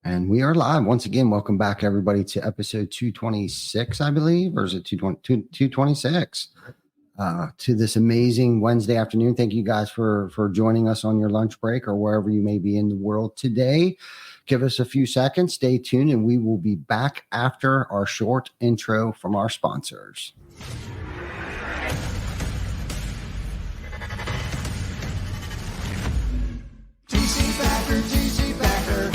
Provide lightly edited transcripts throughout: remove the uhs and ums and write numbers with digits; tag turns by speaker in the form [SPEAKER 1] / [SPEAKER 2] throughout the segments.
[SPEAKER 1] And we are live once again. Welcome back, everybody, to episode 226, I believe, or is it 226? To this amazing Wednesday afternoon. Thank you guys for joining us on your lunch break or wherever you may be in the world today. Give us a few seconds. Stay tuned, and we will be back after our short intro from our sponsors.
[SPEAKER 2] TC Backer.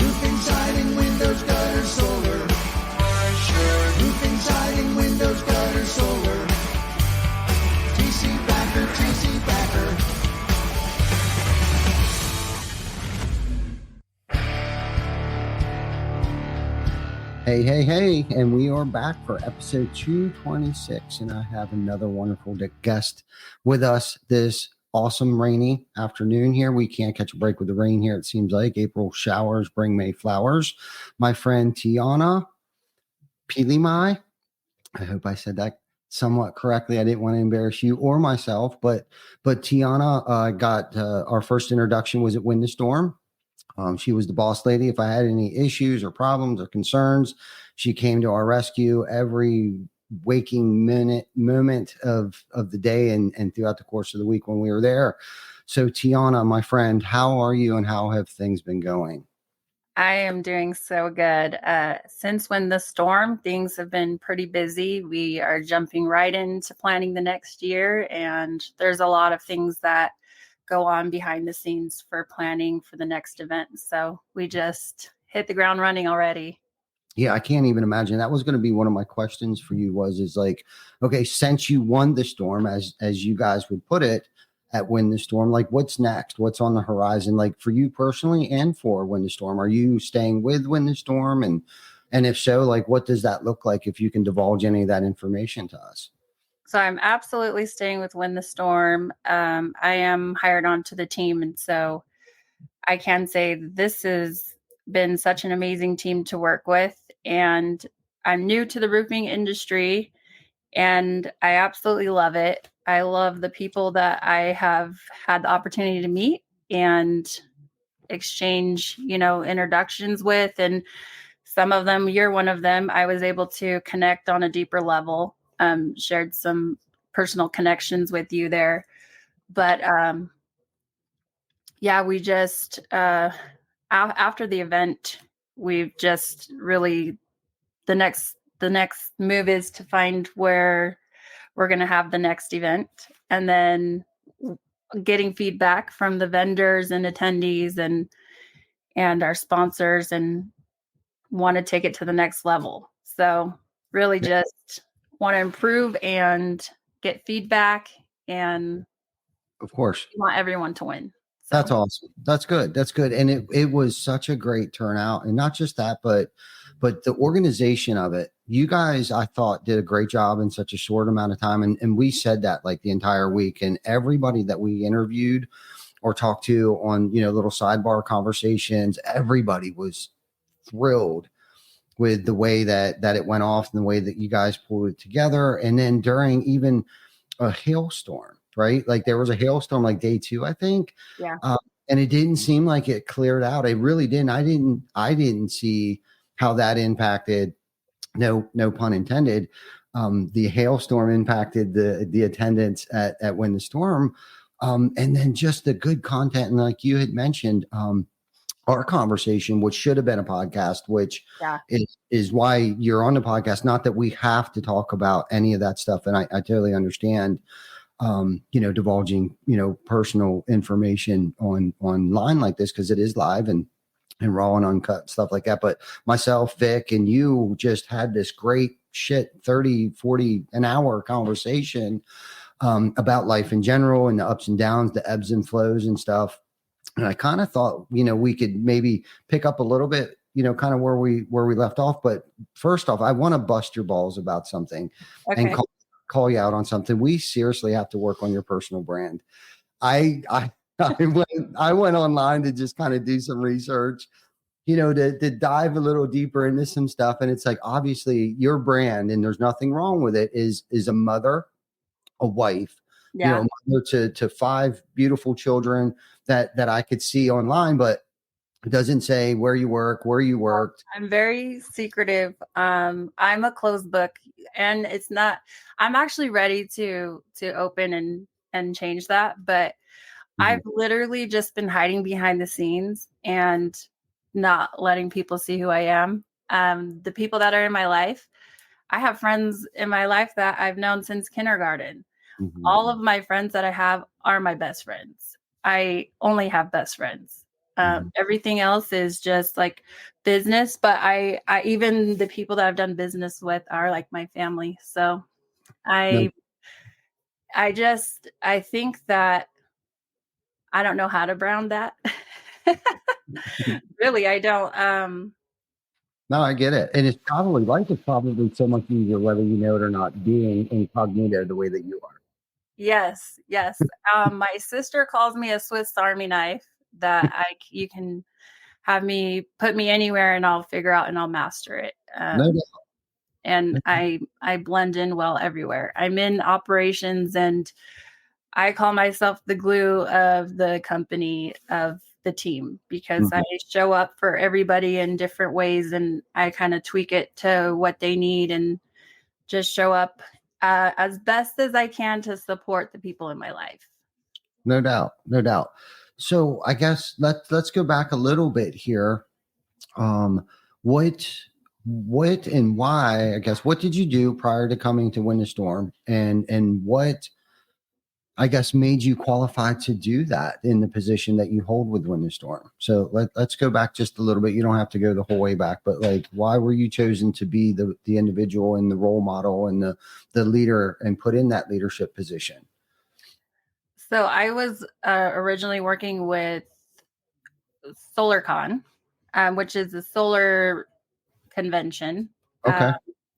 [SPEAKER 2] Roofing, siding, windows, gutter, solar. Roofing, siding, windows, gutter, solar. TC Backer.
[SPEAKER 1] Hey, and we are back for episode 226, and I have another wonderful guest with us this awesome rainy afternoon here. We can't catch a break with the rain here, it seems like. April showers bring May flowers. My friend Tiana Pilimai. I hope I said that somewhat correctly. I didn't want to embarrass you or myself, but Tiana got our first introduction was at Wind the Storm. She was the boss lady. If I had any issues or problems or concerns, she came to our rescue every waking moment of the day and throughout the course of the week when we were there. So Tiana, my friend, how are you and how have things been going?
[SPEAKER 3] I am doing so good. Since Wind the Storm, things have been pretty busy. We are jumping right into planning the next year, and there's a lot of things that go on behind the scenes for planning for the next event. So we just hit the ground running already.
[SPEAKER 1] Yeah, I can't even imagine. That was going to be one of my questions for you is like, okay, since you won the storm, as you guys would put it, at Wind the Storm, like what's next? What's on the horizon? Like for you personally and for Wind the Storm, are you staying with Wind the Storm? And if so, like what does that look like if you can divulge any of that information to us?
[SPEAKER 3] So I'm absolutely staying with Wind the Storm. I am hired onto the team. And so I can say this has been such an amazing team to work with. And I'm new to the roofing industry and I absolutely love it. I love the people that I have had the opportunity to meet and exchange, introductions with. And some of them, you're one of them, I was able to connect on a deeper level, shared some personal connections with you there. But we just, after the event, we've just really, the next move is to find where we're going to have the next event, and then getting feedback from the vendors and attendees and our sponsors, and want to take it to the next level. So really just want to improve and get feedback, and
[SPEAKER 1] of course,
[SPEAKER 3] want everyone to win.
[SPEAKER 1] So. That's awesome. That's good. And it was such a great turnout, and not just that, but the organization of it. You guys, I thought, did a great job in such a short amount of time. And we said that like the entire week, and everybody that we interviewed or talked to on, little sidebar conversations, everybody was thrilled with the way that it went off and the way that you guys pulled it together. And then during even a hailstorm, right? Like there was a hailstorm like day 2, I think.
[SPEAKER 3] Yeah.
[SPEAKER 1] And it didn't seem like it cleared out. It really didn't. I didn't see how that impacted, no pun intended. The hailstorm impacted the attendance at Wind the Storm. And then just the good content. And like you had mentioned, our conversation, which should have been a podcast, which is why you're on the podcast. Not that we have to talk about any of that stuff. And I totally understand, divulging, personal information online like this, because it is live and raw and uncut stuff like that. But myself, Vic, and you just had this great 30, 40 an hour conversation about life in general and the ups and downs, the ebbs and flows and stuff. And I kind of thought, we could maybe pick up a little bit, kind of where we left off. But first off, I want to bust your balls about something and call you out on something. We seriously have to work on your personal brand. I went online to just kind of do some research, to dive a little deeper into some stuff. And it's like, obviously your brand, and there's nothing wrong with it, is a mother, a wife, mother to 5 beautiful children that I could see online. But It doesn't say where you work, where you worked.
[SPEAKER 3] I'm very secretive. I'm a closed book, and it's not. I'm actually ready to open and change that, but I've
[SPEAKER 1] Mhm.
[SPEAKER 3] literally just been hiding behind the scenes and not letting people see who I am. The people that are in my life, I have friends in my life that I've known since kindergarten.
[SPEAKER 1] Mhm.
[SPEAKER 3] All of my friends that I have are my best friends. I only have best friends.
[SPEAKER 1] Mhm.
[SPEAKER 3] Everything else is just like business, but I even the people that I've done business with are like my family. So
[SPEAKER 1] No,
[SPEAKER 3] I I think that I don't know how to brown that. Really, I don't.
[SPEAKER 1] no, I get it. And it's probably life is probably so much easier, whether you know it or not, being incognito the way that you are.
[SPEAKER 3] Yes, yes. My sister calls me a Swiss Army knife that you can have me put me anywhere and I'll figure out and I'll master it.
[SPEAKER 1] No
[SPEAKER 3] And I blend in well everywhere. I'm in operations and I call myself the glue of the company, of the team, because I
[SPEAKER 1] doubt.
[SPEAKER 3] show up for everybody in different ways and I kind of tweak it to what they need and just show up as best as I can to support the people in my life.
[SPEAKER 1] No doubt, no doubt. So I guess let's go back a little bit here. Um, what what and why? I guess what did you do prior to coming to Win the Storm, and what I guess made you qualified to do that in the position that you hold with Win the Storm? So let's go back just a little bit. You don't have to go the whole way back, but like, why were you chosen to be the individual and the role model and the leader and put in that leadership position?
[SPEAKER 3] So I was originally working with SolarCon, which is a solar convention. Uh,
[SPEAKER 1] Okay.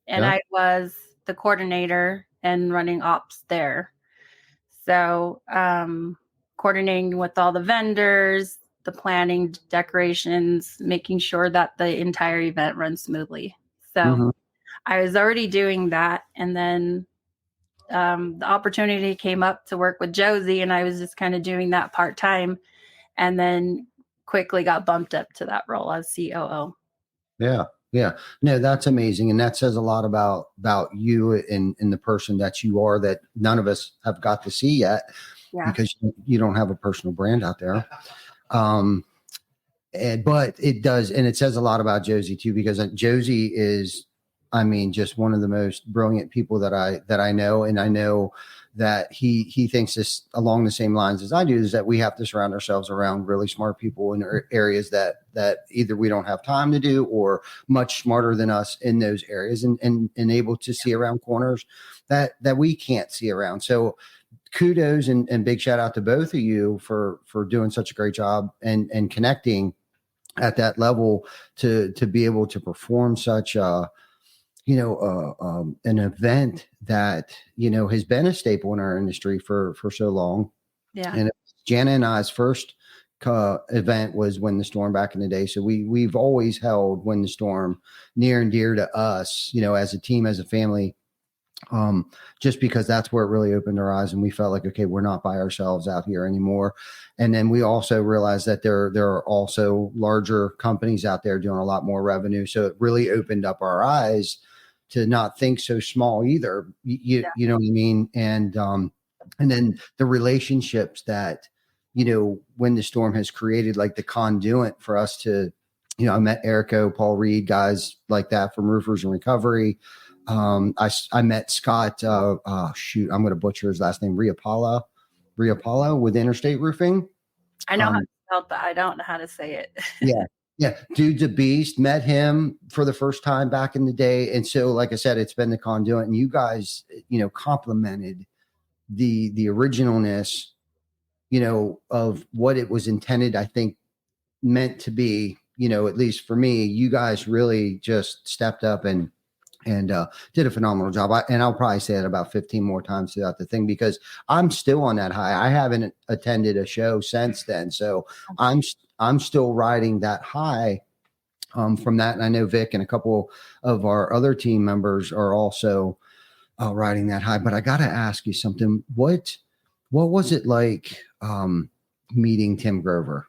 [SPEAKER 3] and
[SPEAKER 1] Yeah.
[SPEAKER 3] I was the coordinator and running ops there. So, coordinating with all the vendors, the planning, decorations, making sure that the entire event runs smoothly. So,
[SPEAKER 1] Hmm.
[SPEAKER 3] I was already doing that. And then the opportunity came up to work with Josie, and I was just kind of doing that part time. And then quickly got bumped up to that role as COO.
[SPEAKER 1] Yeah. Yeah. No, that's amazing. And that says a lot about you and the person that you are that none of us have got to see yet
[SPEAKER 3] Yeah.
[SPEAKER 1] because you don't have a personal brand out there. Um, but it does, and it says a lot about Josie too, because Josie is, I mean, just one of the most brilliant people that I know, and I know that he thinks this along the same lines as I do, is that we have to surround ourselves around really smart people in areas that either we don't have time to do or much smarter than us in those areas, and able to see around corners that we can't see around. So kudos and big shout out to both of you for doing such a great job and connecting at that level to be able to perform such an event that has been a staple in our industry for so long.
[SPEAKER 3] Yeah.
[SPEAKER 1] And Jana and I's first event was Win the Storm back in the day, so we've always held Win the Storm near and dear to us, as a team, as a family, just because that's where it really opened our eyes, and we felt like, okay, we're not by ourselves out here anymore. And then we also realized that there are also larger companies out there doing a lot more revenue. So it really opened up our eyes to not think so small either. You know what I mean? And then the relationships that, When the Storm has created, like the conduit for us to, I met Erico, Paul Reed, guys like that from Roofers and Recovery. I met Scott, shoot, I'm going to butcher his last name, Riapala with Interstate Roofing.
[SPEAKER 3] I know how to spell, but I don't know how to say it.
[SPEAKER 1] Yeah. Yeah. Dude's a beast. Met him for the first time back in the day. And so, like I said, it's been the conduit, and you guys, complimented the originalness, of what it was intended, I think, meant to be, at least for me. You guys really just stepped up and did a phenomenal job. And I'll probably say it about 15 more times throughout the thing, because I'm still on that high. I haven't attended a show since then, so I'm still riding that high from that. And I know Vic and a couple of our other team members are also riding that high. But I got to ask you something. What was it like meeting Tim Grover?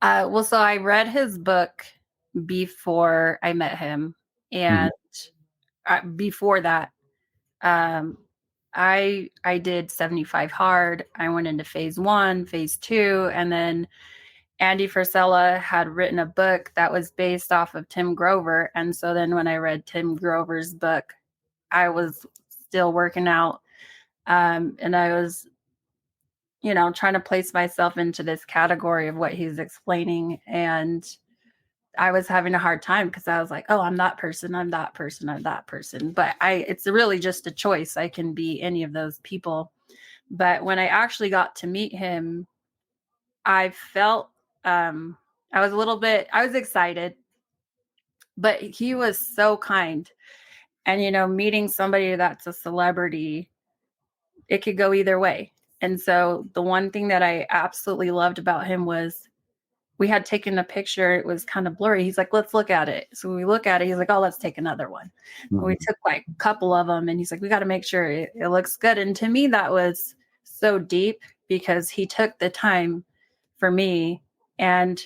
[SPEAKER 3] Well, so I read his book before I met him,
[SPEAKER 1] Mhm.
[SPEAKER 3] and before that, um, I did 75 hard. I went into phase 1, phase 2, and then Andy Frisella had written a book that was based off of Tim Grover, and so then when I read Tim Grover's book, I was still working out, and I was, trying to place myself into this category of what he's explaining, and I was having a hard time because I was like, oh, I'm that person, I'm that person, I'm that person. But it's really just a choice. I can be any of those people. But when I actually got to meet him, I felt I was excited, but he was so kind. And meeting somebody that's a celebrity, it could go either way. And so the one thing that I absolutely loved about him was we had taken a picture. It was kind of blurry. He's like, let's look at it. So we look at it. He's like, oh, let's take another one. And we
[SPEAKER 1] Mhm.
[SPEAKER 3] took like a couple of them. And he's like, we got to make sure it looks good. And to me, that was so deep because he took the time for me. And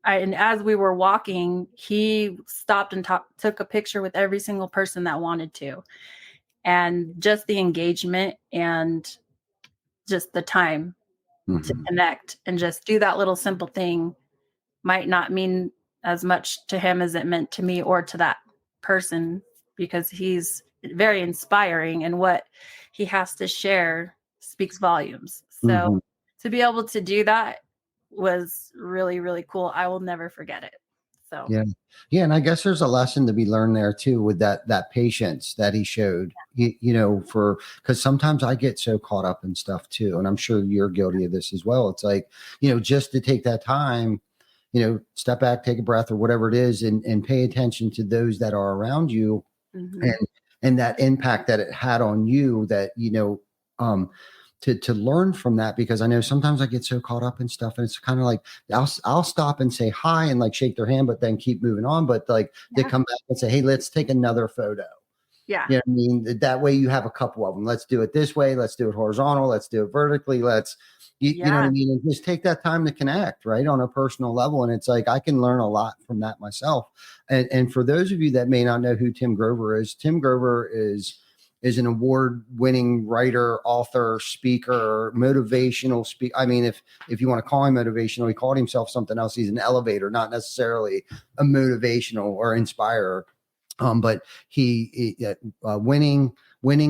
[SPEAKER 3] as we were walking, he stopped and took a picture with every single person that wanted to. And just the engagement and just the time to
[SPEAKER 1] Mhm.
[SPEAKER 3] connect and just do that little simple thing might not mean as much to him as it meant to me or to that person, because he's very inspiring and what he has to share speaks volumes. So
[SPEAKER 1] Mhm.
[SPEAKER 3] to be able to do that was really, really cool. I will never forget it. So
[SPEAKER 1] Yeah. Yeah. And I guess there's a lesson to be learned there too with that patience that he showed, because sometimes I get so caught up in stuff too. And I'm sure you're guilty of this as well. It's like, just to take that time, step back, take a breath or whatever it is, and pay attention to those that are around you, and
[SPEAKER 3] mhm.
[SPEAKER 1] that impact that it had on you, that um to learn from that. Because I know sometimes I get so caught up in stuff, and it's kind of like I'll stop and say hi and like shake their hand, but then keep moving on. But like they
[SPEAKER 3] Yeah.
[SPEAKER 1] come back and say, hey, let's take another photo.
[SPEAKER 3] Yeah.
[SPEAKER 1] You know what I mean? That way you have a couple of them. Let's do it this way. Let's do it horizontal. Let's do it vertically. You know what I
[SPEAKER 3] Yeah.
[SPEAKER 1] mean? And just take that time to connect, right? On a personal level. And it's like, I can learn a lot from that myself. And for those of you that may not know who Tim Grover is, Tim Grover is an award-winning writer, author, speaker, motivational speaker. I mean, if you want to call him motivational, he called himself something else. He's an elevator, not necessarily a motivational or inspirer. But winning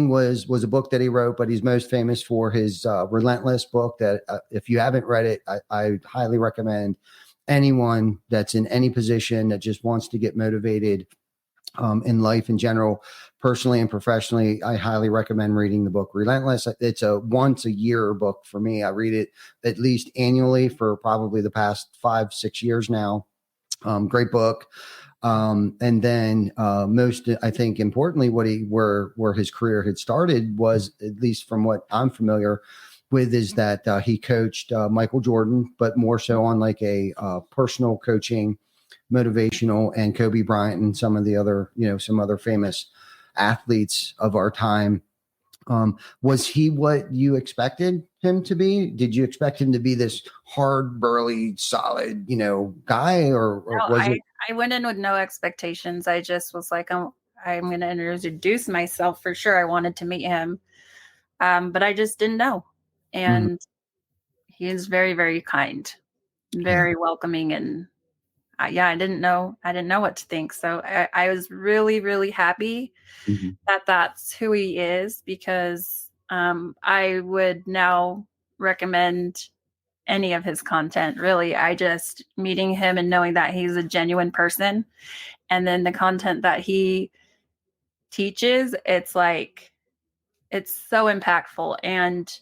[SPEAKER 1] was a book that he wrote, but he's most famous for his Relentless book. That if you haven't read it, I highly recommend anyone that's in any position that just wants to get motivated in life in general, personally and professionally. I highly recommend reading the book Relentless. It's a once a year book for me. I read it at least annually for probably the past 5-6 years now. Great book. And then most, I think, importantly, where his career had started was, at least from what I'm familiar with, is that he coached Michael Jordan, but more so on like a personal coaching, motivational, and Kobe Bryant and some of the other, some other famous athletes of our time. Was he what you expected him to be? Did you expect him to be this hard, burly, solid, guy, or
[SPEAKER 3] No,
[SPEAKER 1] was it?
[SPEAKER 3] I went in with no expectations. I just was like, I'm going to introduce myself for sure. I wanted to meet him, but I just didn't know.
[SPEAKER 1] Mhm.
[SPEAKER 3] And he is very, very kind,
[SPEAKER 1] Yeah.
[SPEAKER 3] very welcoming, and yeah, I didn't know. I didn't know what to think. So I was really, really happy
[SPEAKER 1] Mhm.
[SPEAKER 3] that that's who he is, because I would now recommend any of his content. Really, I just meeting him and knowing that he's a genuine person, and then the content that he teaches, it's like it's so impactful. And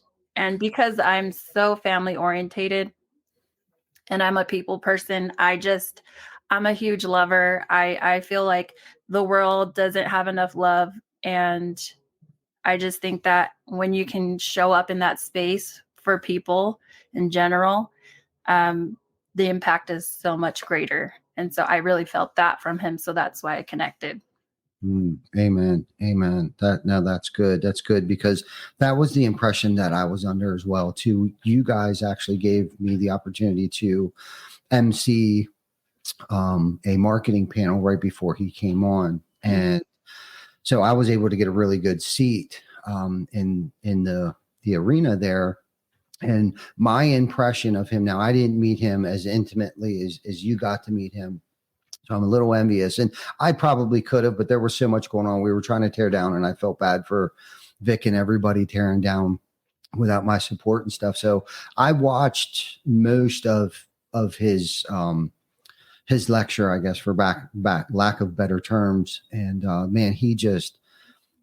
[SPEAKER 3] because I'm so family orientated and I'm a people person, I'm a huge lover. I feel like the world doesn't have enough love, and I just think that when you can show up in that space for people in general, um, the impact is so much greater. And so I really felt that from him. So that's why I connected.
[SPEAKER 1] Amen. Amen. That's good. That's good, because that was the impression that I was under as well too. You guys actually gave me the opportunity to MC a marketing panel right before he came on, and so I was able to get a really good seat in the arena there. And my impression of him, now I didn't meet him as intimately as you got to meet him, so I'm a little envious, and I probably could have, but there was so much going on. We were trying to tear down, and I felt bad for Vic and everybody tearing down without my support and stuff. So I watched most of his lecture, I guess, for back lack of better terms. And man,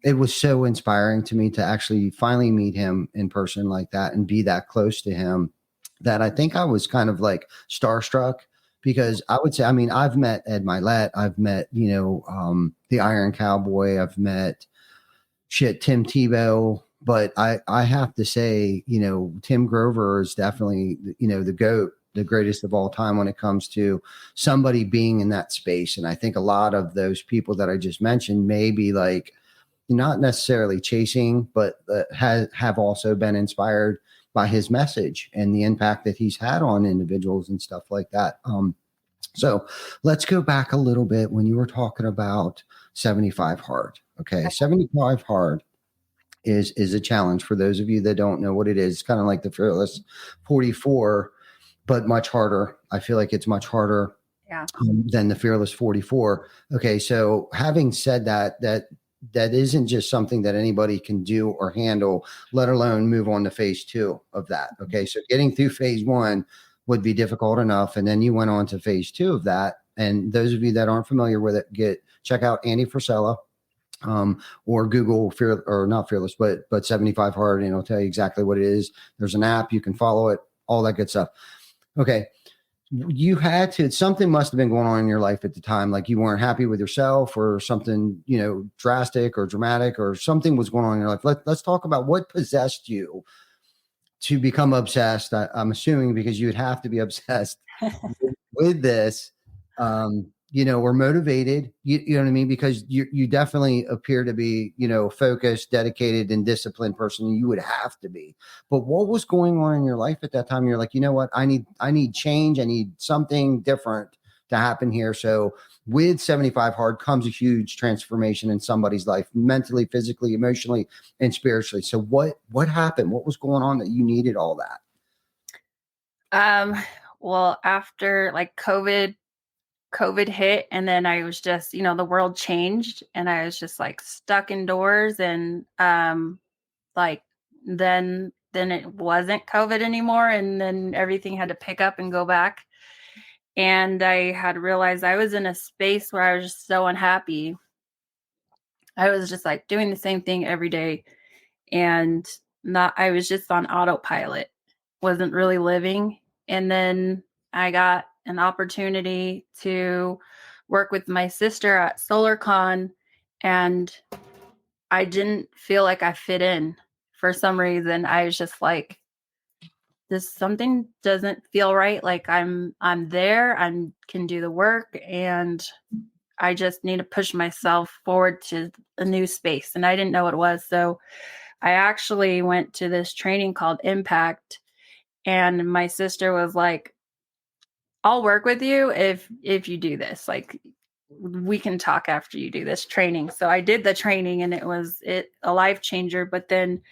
[SPEAKER 1] it was so inspiring to me to actually finally meet him in person like that and be that close to him, that I think I was kind of like starstruck, because I would say, I mean, I've met Ed Milet, I've met, the Iron Cowboy, I've met Tim Tebow, but I have to say, Tim Grover is definitely, the GOAT, the greatest of all time when it comes to somebody being in that space. And I think a lot of those people that I just mentioned may be like, not necessarily chasing, but have also been inspired by his message and the impact that he's had on individuals and stuff like that. So let's go back a little bit when you were talking about 75 hard. Okay. 75 hard is a challenge for those of you that don't know what it is. It's kind of like the Fearless 44, but much harder. I feel like it's much harder than the Fearless 44. Okay. So having said that isn't just something that anybody can do or handle, let alone move on to phase 2 of that. Okay. So getting through phase 1 would be difficult enough. And then you went on to phase 2 of that. And those of you that aren't familiar with it, check out Andy Frisella, or Google not Fearless, but 75 hard, and it'll tell you exactly what it is. There's an app, you can follow it, all that good stuff. Okay. Something must have been going on in your life at the time. Like you weren't happy with yourself, or something, drastic or dramatic, or something was going on in your life. Let's talk about what possessed you to become obsessed. I'm assuming because you would have to be obsessed with this, or motivated, you know what I mean? Because you definitely appear to be, focused, dedicated, and disciplined person. You would have to be. But what was going on in your life at that time? You're like, you know what? I need change. I need something different to happen here. So with 75 hard comes a huge transformation in somebody's life, mentally, physically, emotionally, and spiritually. So what happened? What was going on that you needed all that?
[SPEAKER 3] Well, after like COVID hit, and then I was just, the world changed, and I was just like stuck indoors, and like then it wasn't COVID anymore, and then everything had to pick up and go back. And I had realized I was in a space where I was just so unhappy. I was just like doing the same thing every day, and I was just on autopilot, wasn't really living. And then I got an opportunity to work with my sister at SolarCon, and I didn't feel like I fit in for some reason. I was just like, something doesn't feel right. Like I'm there, I can do the work, and I just need to push myself forward to a new space. And I didn't know what it was. So I actually went to this training called Impact, and my sister was like, I'll work with you if you do this. Like, we can talk after you do this training. So I did the training, and it was a life changer. But then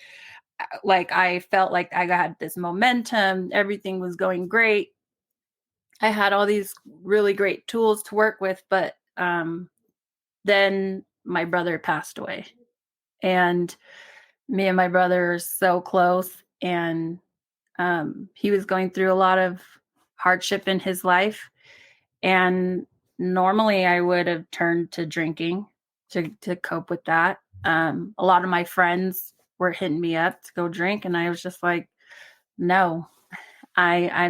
[SPEAKER 3] like I felt like I got this momentum, everything was going great. I had all these really great tools to work with, but then my brother passed away, and me and my brother are so close, and he was going through a lot of hardship in his life, and normally I would have turned to drinking to cope with that. A lot of my friends were hitting me up to go drink, and I was just like, no, I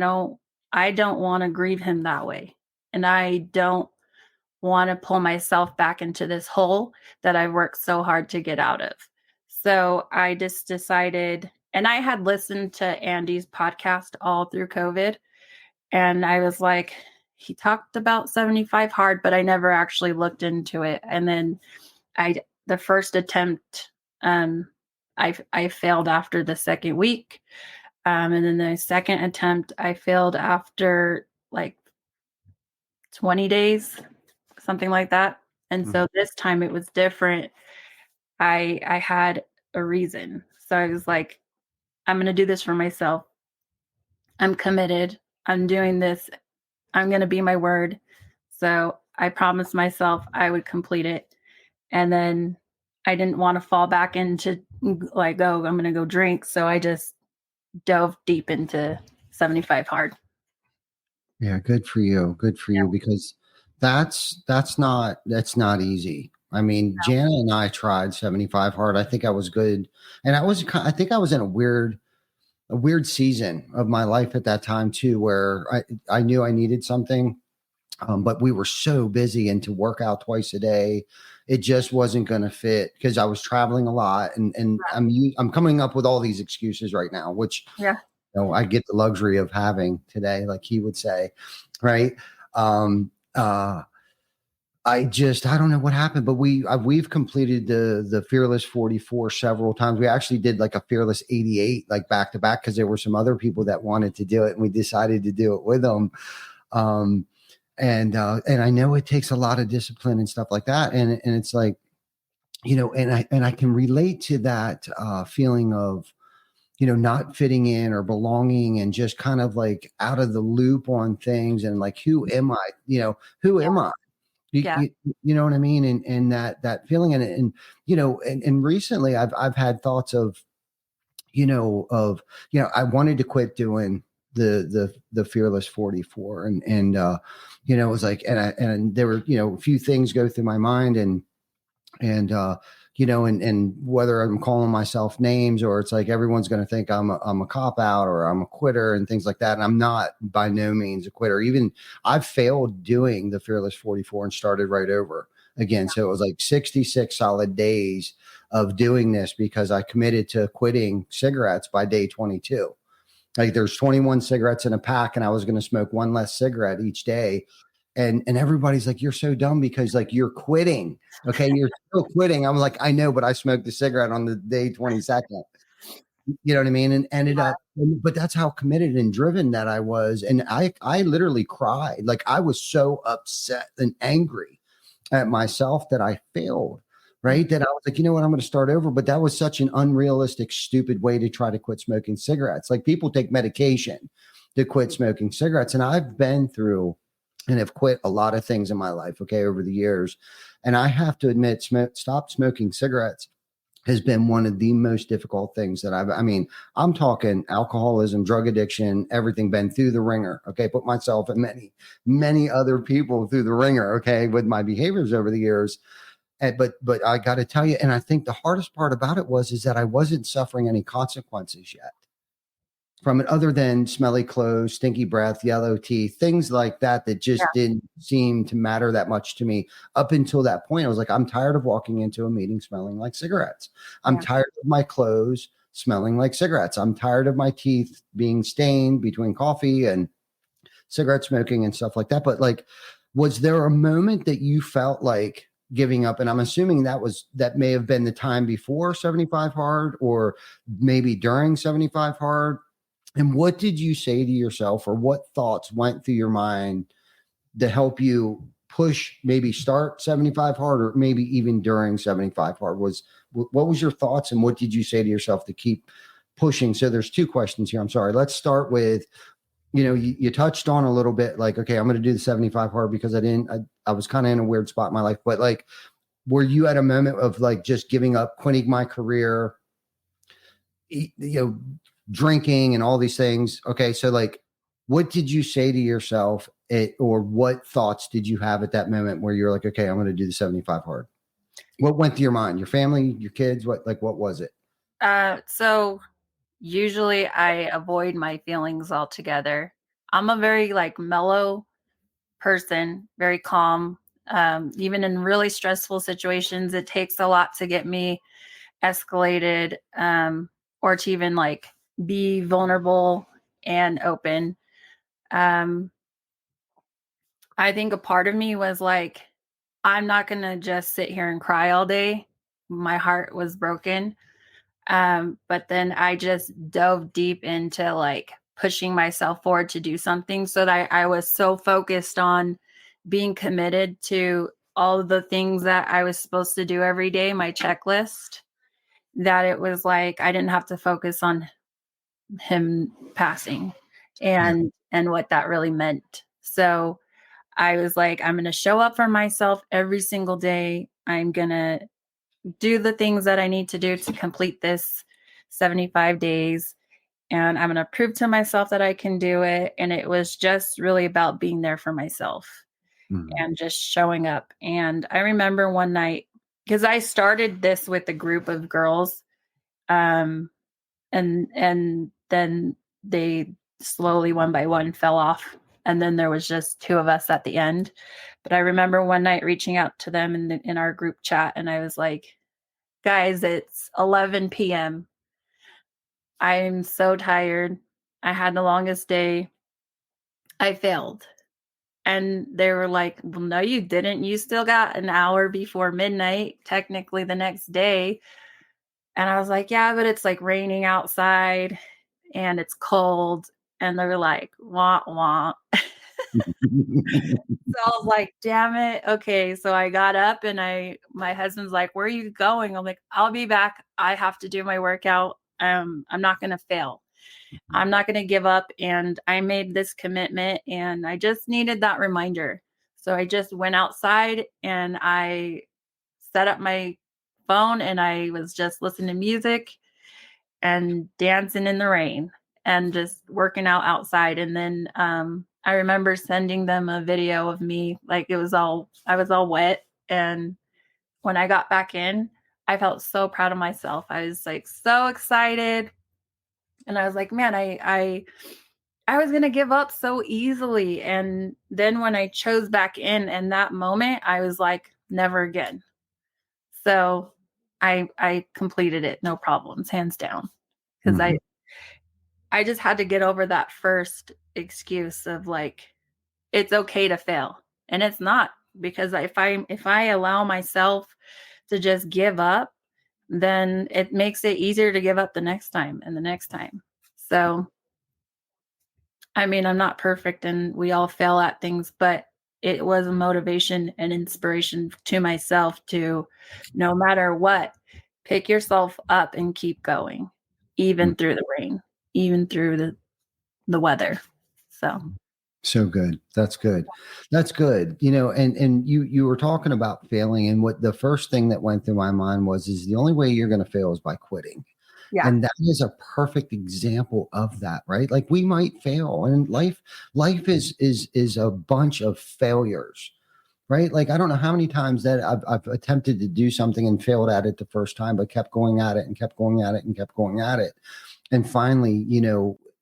[SPEAKER 3] don't want to grieve him that way, and I don't want to pull myself back into this hole that I've worked so hard to get out of. So I just decided, and I had listened to Andy's podcast all through COVID, and I was like, he talked about 75 hard, but I never actually looked into it. And then the first attempt, I failed after the second week. And then the second attempt, I failed after like 20 days, something like that. And
[SPEAKER 1] Mhm.
[SPEAKER 3] so this time it was different. I had a reason. So I was like, I'm going to do this for myself. I'm committed. I'm doing this. I'm going to be my word. So I promised myself I would complete it. And then I didn't want to fall back into like, oh, I'm going to go drink. So I just dove deep into 75 hard.
[SPEAKER 1] Yeah, good for you. Good for you, because that's not easy. I mean, Jana and I tried 75 hard. I think I was good, and I think I was in a weird season of my life at that time too, where I knew I needed something, but we were so busy, and to work out twice a day, it just wasn't going to fit because I was traveling a lot, and I'm coming up with all these excuses right now, which
[SPEAKER 3] Yeah.
[SPEAKER 1] I get the luxury of having today, like he would say, right? Um, uh, I don't know what happened, but we've completed the Fearless 44 several times. We actually did like a Fearless 88 like back to back because there were some other people that wanted to do it, and we decided to do it with them. Um, and I know it takes a lot of discipline and stuff like that, and it's like, and I can relate to that feeling of, not fitting in or belonging, and just kind of like out of the loop on things, and like, who am I? Who am I? You,
[SPEAKER 3] Yeah.
[SPEAKER 1] you, you know what I mean? And that feeling, and recently I've had thoughts of, I wanted to quit doing the Fearless 44, it was like, and there were, a few things go through my mind, and whether I'm calling myself names, or it's like everyone's going to think I'm a cop out, or I'm a quitter, and things like that. And I'm not, by no means, a quitter. Even I've failed doing the Fearless 44 and started right over again. So it was like 66 solid days of doing this because I committed to quitting cigarettes by day 22. Like, there's 21 cigarettes in a pack, and I was going to smoke one less cigarette each day. And everybody's like, you're so dumb because like you're quitting. Okay, you're still quitting. I'm like, I know, but I smoked a cigarette on the day 22nd. You know what I mean? And ended up, but that's how committed and driven that I was. And I literally cried. Like, I was so upset and angry at myself that I failed, right? That I was like, you know what, I'm going to start over. But that was such an unrealistic, stupid way to try to quit smoking cigarettes. Like, people take medication to quit smoking cigarettes. And I've been through and have quit a lot of things in my life, okay, over the years. And I have to admit, stop smoking cigarettes has been one of the most difficult things that I'm talking alcoholism, drug addiction, everything, been through the ringer. Okay. Put myself and many, many other people through the ringer. Okay. With my behaviors over the years. But I got to tell you, and I think the hardest part about it is that I wasn't suffering any consequences yet from it, other than smelly clothes, stinky breath, yellow teeth, things like that, that just didn't seem to matter that much to me up until that point. I was like, I'm tired of walking into a meeting smelling like cigarettes. I'm tired of my clothes smelling like cigarettes. I'm tired of my teeth being stained between coffee and cigarette smoking and stuff like that. But like, was there a moment that you felt like giving up? And I'm assuming that may have been the time before 75 hard, or maybe during 75 hard. And what did you say to yourself, or what thoughts went through your mind to help you push, maybe start 75 hard, or maybe even during 75 hard? What was your thoughts, and what did you say to yourself to keep pushing? So there's two questions here. I'm sorry. Let's start with, you touched on a little bit, like, okay, I'm going to do the 75 hard because I was kind of in a weird spot in my life, but like, were you at a moment of like just giving up, quitting my career, drinking and all these things? Okay. So like, what did you say to yourself, or what thoughts did you have at that moment where you're like, okay, I'm going to do the 75 hard? What went through your mind? Your family, your kids? What was it?
[SPEAKER 3] So usually I avoid my feelings altogether. I'm a very like mellow person, very calm. Even in really stressful situations, it takes a lot to get me escalated, or to even like be vulnerable and open. Um, I think a part of me was like, I'm not going to just sit here and cry all day. My heart was broken. But then I just dove deep into like pushing myself forward to do something, so that I was so focused on being committed to all of the things that I was supposed to do every day, my checklist, that it was like I didn't have to focus on him passing
[SPEAKER 1] Yeah.
[SPEAKER 3] and what that really meant. So I was like, I'm going to show up for myself every single day. I'm going to do the things that I need to do to complete this 75 days. And I'm going to prove to myself that I can do it. And it was just really about being there for myself
[SPEAKER 1] Mhm.
[SPEAKER 3] and just showing up. And I remember one night, because I started this with a group of girls, um, and then they slowly one by one fell off. And then there was just two of us at the end. But I remember one night reaching out to them in our group chat, and I was like, guys, it's 11 p.m. I'm so tired. I had the longest day. I failed. And they were like, well, no, you didn't. You still got an hour before midnight, technically the next day. And I was like, yeah, but it's like raining outside and it's cold. And they were like, wah, wah. So I was like, damn it. Okay. So I got up and my husband's like, where are you going? I'm like, I'll be back. I have to do my workout. I'm not going to fail. I'm not going to give up. And I made this commitment and I just needed that reminder. So I just went outside and I set up my phone and I was just listening to music and dancing in the rain and just working out outside. And then I remember sending them a video of me, like I was all wet. And when I got back in, I felt so proud of myself. I was like so excited. And I was like, man, I was going to give up so easily. And then when I chose back in that moment, I was like, never again. So I completed it, no problems, hands down. Because
[SPEAKER 1] Mhm.
[SPEAKER 3] I just had to get over that first excuse of like, it's okay to fail. And it's not, because if I allow myself to just give up, then it makes it easier to give up the next time and the next time. So I mean, I'm not perfect and we all fail at things, but it was a motivation and inspiration to myself to, no matter what, pick yourself up and keep going,
[SPEAKER 1] Mhm.
[SPEAKER 3] even through the rain, even through the weather. So,
[SPEAKER 1] So good. That's good. That's good. And you were talking about failing, and what the first thing that went through my mind was, is the only way you're going to fail is by quitting.
[SPEAKER 3] yeah.
[SPEAKER 1] And that is a perfect example of that, right? Like, we might fail, and life is a bunch of failures, right? Like, I don't know how many times that I've attempted to do something and failed at it the first time, but kept going at it and kept going at it and kept going at it, and finally,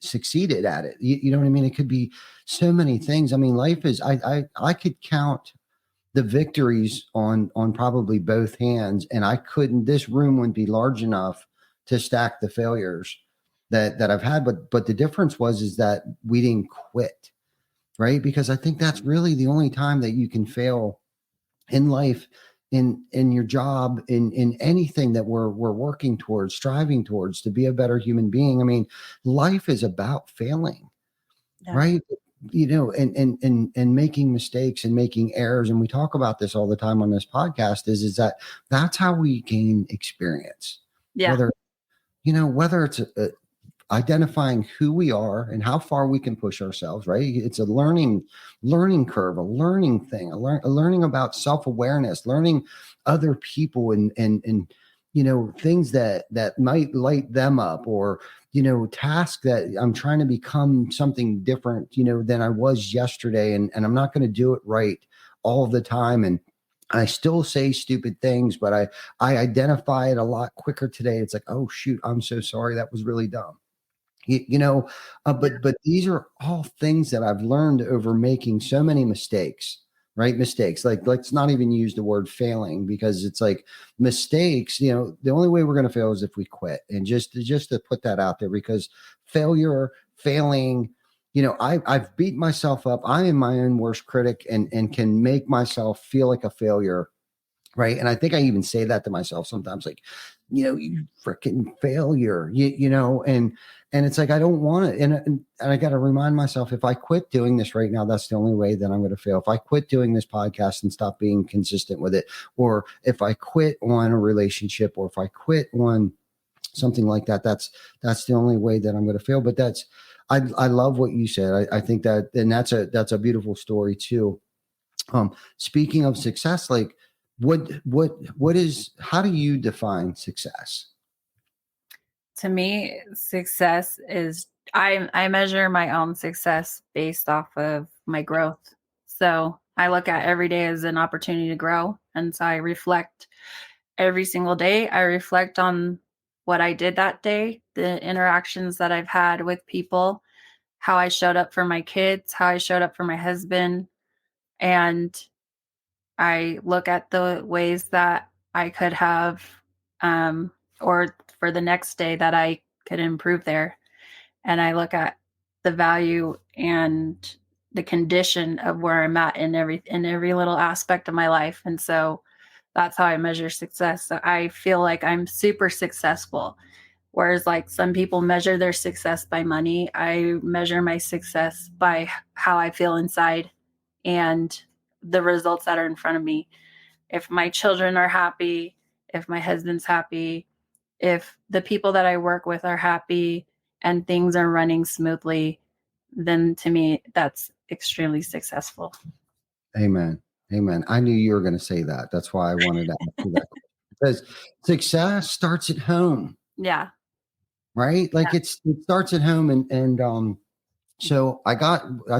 [SPEAKER 1] succeeded at it. You know what I mean? It could be so many things. I mean, life is, I could count the victories on probably both hands, and I couldn't, this room wouldn't be large enough to stack the failures that I've had. But the difference was, is that we didn't quit, right? Because I think that's really the only time that you can fail in life, in your job, in anything that we're working towards, striving towards, to be a better human being. I mean, life is about failing,
[SPEAKER 3] Yeah.
[SPEAKER 1] right? And making mistakes and making errors. And we talk about this all the time on this podcast, is that that's how we gain experience.
[SPEAKER 3] Yeah.
[SPEAKER 1] Whether it's identifying who we are and how far we can push ourselves, right? It's a learning curve, a learning thing, a learning about self-awareness, learning other people, and things that might light them up, or tasks that I'm trying to become something different than I was yesterday, and I'm not going to do it right all the time, and I still say stupid things, but I identify it a lot quicker today. It's like, oh shoot, I'm so sorry, that was really dumb.
[SPEAKER 3] Yeah.
[SPEAKER 1] But these are all things that I've learned over making so many mistakes, right? Mistakes. Like, let's not even use the word failing, because it's like mistakes, the only way we're going to fail is if we quit. And just to put that out there, because failing I've beat myself up. I am my own worst critic and can make myself feel like a failure. Right. And I think I even say that to myself sometimes, like, you freaking failure, and it's like, I don't want it. And I got to remind myself, if I quit doing this right now, that's the only way that I'm going to fail. If I quit doing this podcast and stop being consistent with it, or if I quit on a relationship, or if I quit on something like that, that's the only way that I'm going to fail. But I love what you said. I think that, and that's a beautiful story too. Speaking of success, like, how do you define success?
[SPEAKER 3] To me, success is I measure my own success based off of my growth. So I look at every day as an opportunity to grow. And so I reflect every single day. I reflect on what I did that day, the interactions that I've had with people, how I showed up for my kids, how I showed up for my husband. And I look at the ways that I could have, or for the next day that I could improve there. And I look at the value and the condition of where I'm at in every little aspect of my life. And so that's how I measure success. So I feel like I'm super successful. Whereas like some people measure their success by money, I measure my success by how I feel inside and the results that are in front of me. If my children are happy, if my husband's happy, if the people that I work with are happy and things are running smoothly, then to me, that's extremely successful.
[SPEAKER 1] Amen. Amen. I knew you were going to say that. That's why I wanted to ask you that question. Because success starts at home.
[SPEAKER 3] Yeah.
[SPEAKER 1] Right? Like it starts at home. And so I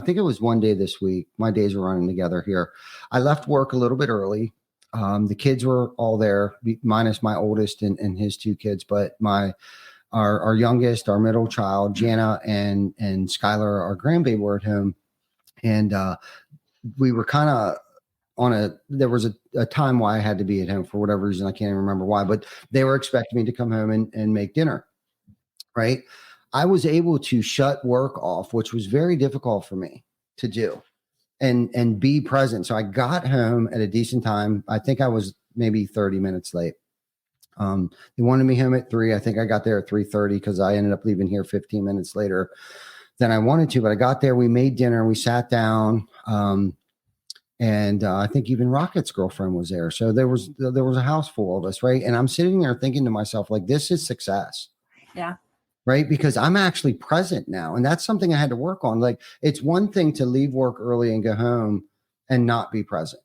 [SPEAKER 1] think it was one day this week. My days are running together here. I left work a little bit early. The kids were all there, minus my oldest and his two kids, but our youngest, our middle child, Jana and Skylar, our grandbaby, were at home. And we were kind of there was a time why I had to be at home for whatever reason. I can't even remember why, but they were expecting me to come home and make dinner. Right. I was able to shut work off, which was very difficult for me to do, and be present. So I got home at a decent time. I think I was maybe 30 minutes late. They wanted me home at 3. I think I got there at 3:30 because I ended up leaving here 15 minutes later than I wanted to. But I got there, we made dinner, we sat down, and I think even Rocket's girlfriend was there. So there was a house full of us, right? And I'm sitting there thinking to myself, like, this is success.
[SPEAKER 3] Yeah.
[SPEAKER 1] Right. Because I'm actually present now. And that's something I had to work on. Like, it's one thing to leave work early and go home and not be present.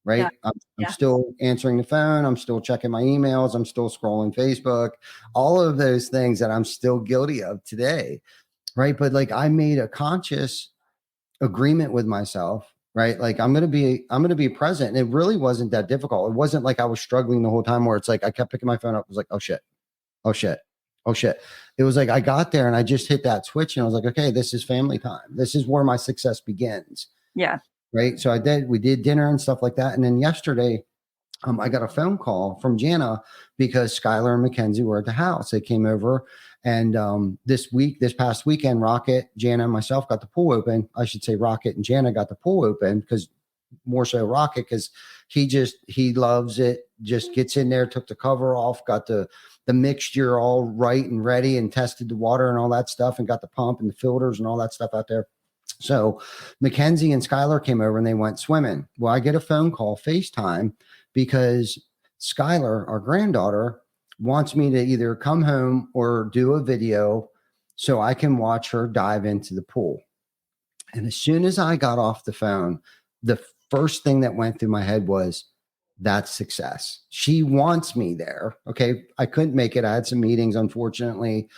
[SPEAKER 1] Right.
[SPEAKER 3] Yeah.
[SPEAKER 1] I'm still answering the phone. I'm still checking my emails. I'm still scrolling Facebook, all of those things that I'm still guilty of today. Right. But like, I made a conscious agreement with myself. Right. Like, I'm going to be present. And it really wasn't that difficult. It wasn't like I was struggling the whole time where it's like, I kept picking my phone up. I was like, oh shit. It was like, I got there and I just hit that switch and I was like, okay, this is family time. This is where my success begins.
[SPEAKER 3] Yeah.
[SPEAKER 1] Right. So we did dinner and stuff like that. And then yesterday, I got a phone call from Jana because Skylar and Mackenzie were at the house. They came over and this past weekend, Rocket, Jana, and myself got the pool open. I should say Rocket and Jana got the pool open because more so Rocket, because he loves it. Just gets in there, took the cover off, got the mixture all right and ready, and tested the water and all that stuff, and got the pump and the filters and all that stuff out there. So Mackenzie and Skylar came over and they went swimming. Well, I get a phone call, FaceTime, because Skylar, our granddaughter, wants me to either come home or do a video so I can watch her dive into the pool. And as soon as I got off the phone, the first thing that went through my head was, that's success. She wants me there. Okay. I couldn't make it. I had some meetings. Unfortunately,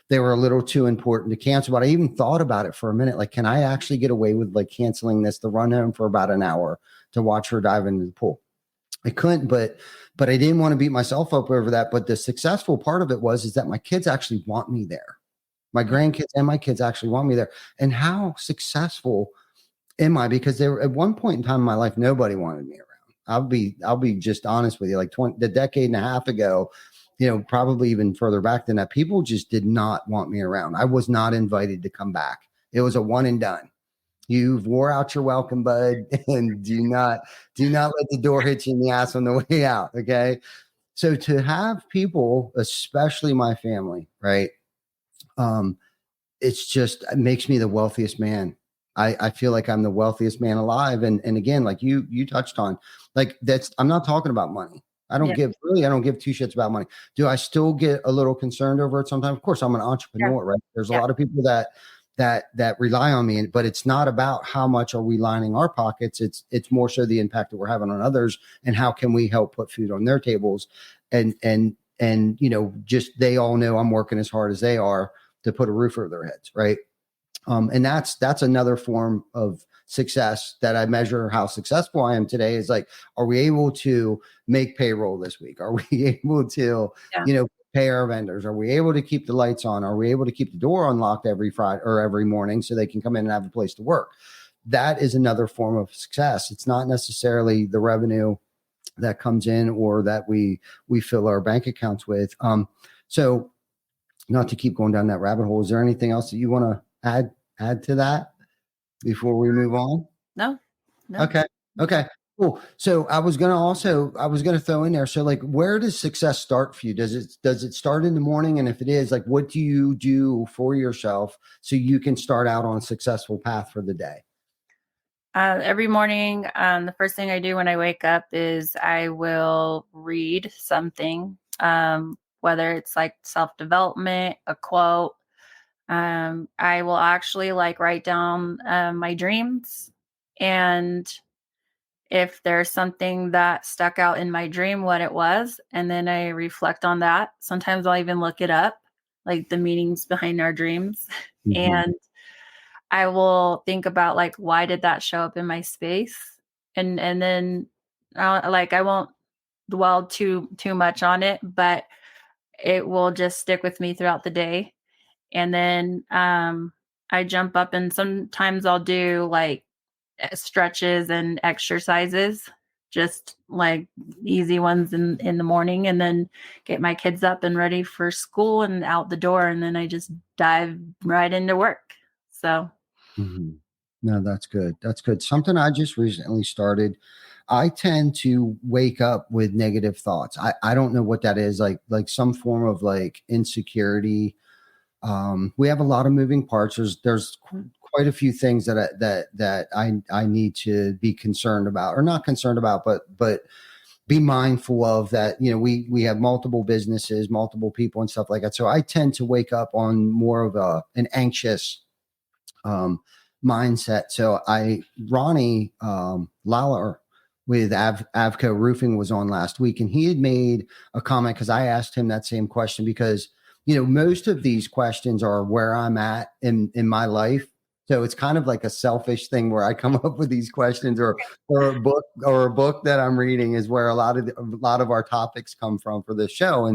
[SPEAKER 1] they were a little too important to cancel, but I even thought about it for a minute. Like, can I actually get away with like canceling this to run home for about an hour to watch her dive into the pool? I couldn't, but I didn't want to beat myself up over that. But the successful part of it is that my kids actually want me there. My grandkids and my kids actually want me there. And how successful am I? Because they were at one point in time in my life, nobody wanted me around. I'll be just honest with you. Like the decade and a half ago, probably even further back than that, people just did not want me around. I was not invited to come back It was a one and done. You've wore out your welcome, bud, and do not let the door hit you in the ass on the way out. Okay. So to have people, especially my family, right? It's just, it makes me the wealthiest man. I feel like I'm the wealthiest man alive. And again, like you touched on, like I'm not talking about money. I don't give two shits about money. Do I still get a little concerned over it sometimes? Of course, I'm an entrepreneur, right? There's a lot of people that rely on me, but it's not about how much are we lining our pockets. It's more so the impact that we're having on others and how can we help put food on their tables. And just they all know I'm working as hard as they are to put a roof over their heads, right? And that's another form of success that I measure how successful I am today is like, are we able to make payroll this week? Are we able to, pay our vendors? Are we able to keep the lights on? Are we able to keep the door unlocked every Friday or every morning so they can come in and have a place to work? That is another form of success. It's not necessarily the revenue that comes in or that we fill our bank accounts with. So not to keep going down that rabbit hole, is there anything else that you want to add to that before we move on?
[SPEAKER 3] No.
[SPEAKER 1] Okay. Cool. So I was going to throw in there. So like, where does success start for you? Does it start in the morning? And if it is, like, what do you do for yourself so you can start out on a successful path for the day?
[SPEAKER 3] Every morning, the first thing I do when I wake up is I will read something, whether it's like self-development, a quote. I will actually write down my dreams, and if there's something that stuck out in my dream, what it was, and then I reflect on that. Sometimes I'll even look it up, like the meanings behind our dreams.
[SPEAKER 1] Mm-hmm.
[SPEAKER 3] And I will think about why did that show up in my space? And then I won't dwell too much on it, but it will just stick with me throughout the day. And then I jump up and sometimes I'll do stretches and exercises, just easy ones in the morning, and then get my kids up and ready for school and out the door. And then I just dive right into work. So.
[SPEAKER 1] Mm-hmm. No, that's good. That's good. Something I just recently started. I tend to wake up with negative thoughts. I don't know what that is, like some form of insecurity. We have a lot of moving parts. There's quite a few things that I need to be concerned about, or not concerned about, but be mindful of that. We have multiple businesses, multiple people and stuff like that. So I tend to wake up on more of an anxious mindset. So Ronnie Lawler with Avco Roofing was on last week, and he had made a comment because I asked him that same question because most of these questions are where I'm at in my life. So it's kind of like a selfish thing where I come up with these questions, or a book that I'm reading is where a lot of our topics come from for this show.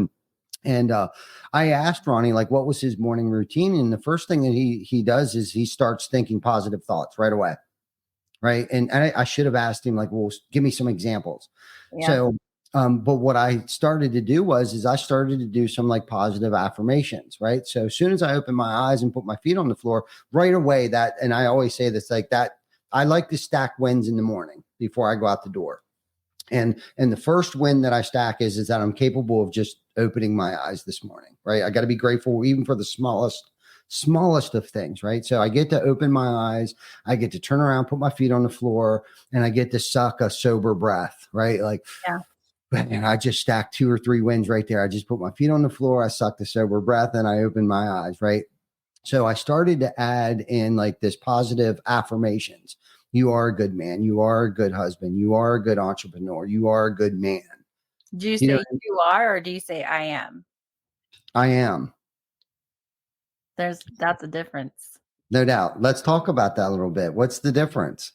[SPEAKER 1] And I asked Ronnie, what was his morning routine? And the first thing that he does is he starts thinking positive thoughts right away. Right. And I should have asked him, well, give me some examples. Yeah. So, but what I started to do is I started to do some positive affirmations. Right. So as soon as I open my eyes and put my feet on the floor right away, and I always say this, that I like to stack wins in the morning before I go out the door. And the first win that I stack is that I'm capable of just opening my eyes this morning, right? I got to be grateful even for the smallest of things, right? So I get to open my eyes, I get to turn around, put my feet on the floor, and I get to suck a sober breath, right? And I just stacked 2 or 3 wins right there. I just put my feet on the floor, I sucked the sober breath, and I opened my eyes, right? So I started to add in this positive affirmations. You are a good man. You are a good husband. You are a good entrepreneur. You are a good man.
[SPEAKER 3] Do you say you are, or do you say I am?
[SPEAKER 1] I am.
[SPEAKER 3] That's a difference.
[SPEAKER 1] No doubt. Let's talk about that a little bit. What's the difference?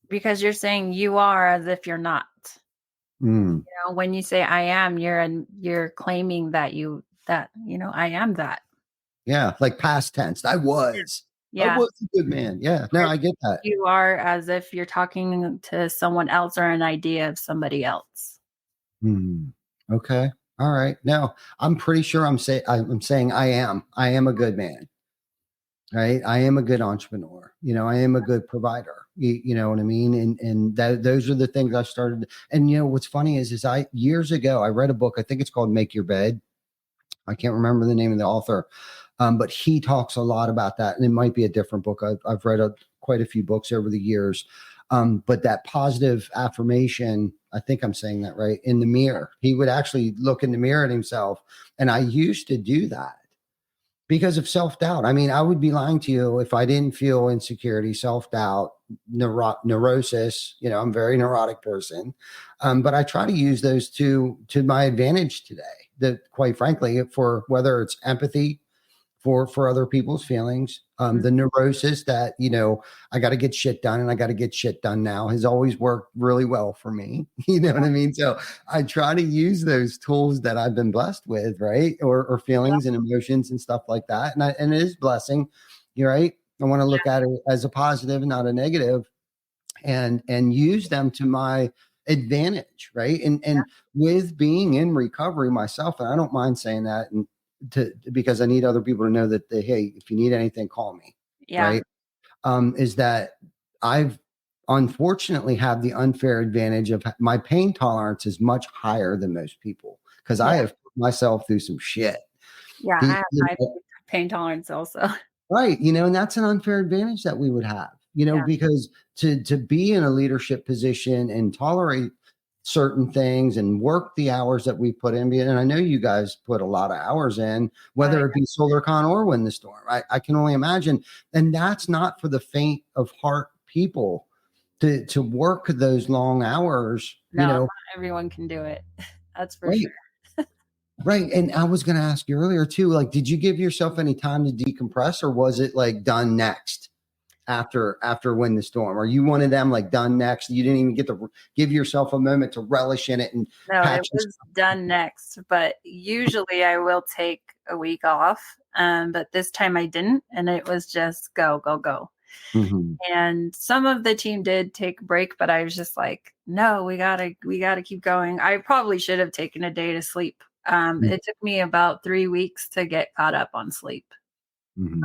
[SPEAKER 3] Because you're saying you are as if you're not.
[SPEAKER 1] Mm.
[SPEAKER 3] When you say I am, you're claiming that I am that.
[SPEAKER 1] Yeah, past tense. I was.
[SPEAKER 3] Yeah.
[SPEAKER 1] I was a good man. Yeah. No, I get that.
[SPEAKER 3] You are as if you're talking to someone else or an idea of somebody else.
[SPEAKER 1] Okay. All right. Now, I'm pretty sure I'm saying I am. I am a good man. right? I am a good entrepreneur. I am a good provider. You know what I mean? And those are the things I started. And what's funny is I years ago I read a book. I think it's called Make Your Bed. I can't remember the name of the author, but he talks a lot about that. And it might be a different book. I've read quite a few books over the years. But that positive affirmation, I think I'm saying that right, in the mirror. He would actually look in the mirror at himself. And I used to do that because of self-doubt. I mean, I would be lying to you if I didn't feel insecurity, self-doubt, neurosis. I'm a very neurotic person. But I try to use those to my advantage today. That, quite frankly, for whether it's empathy for other people's feelings, the neurosis that, I got to get shit done and I got to get shit done now has always worked really well for me. You know what I mean? So I try to use those tools that I've been blessed with, right? Or feelings and emotions and stuff like that. And it is blessing. You're right. I want to look at it as a positive and not a negative, and use them to my advantage. Right. And with being in recovery myself, and I don't mind saying that, and because I need other people to know that hey, if you need anything, call me.
[SPEAKER 3] Yeah.
[SPEAKER 1] Right. Is that I've unfortunately have the unfair advantage of my pain tolerance is much higher than most people because I have put myself through some shit.
[SPEAKER 3] Yeah. I have high pain tolerance also.
[SPEAKER 1] Right. And that's an unfair advantage that we would have, because to be in a leadership position and tolerate certain things and work the hours that we put in. And I know you guys put a lot of hours in, whether it be SolarCon or Win the Storm. I can only imagine. And that's not for the faint of heart people to work those long hours.
[SPEAKER 3] No, not everyone can do it. That's for sure.
[SPEAKER 1] Right. And I was going to ask you earlier too, like, did you give yourself any time to decompress, or was it like done next after Win the Storm? Or you wanted them like done next? You didn't even get to give yourself a moment to relish in it. And
[SPEAKER 3] no, it was done next, but usually I will take a week off. But this time I didn't. And it was just go, go, go. Mm-hmm. And some of the team did take a break, but I was just like, no, we gotta keep going. I probably should have taken a day to sleep. It took me about 3 weeks to get caught up on sleep.
[SPEAKER 1] Mm-hmm.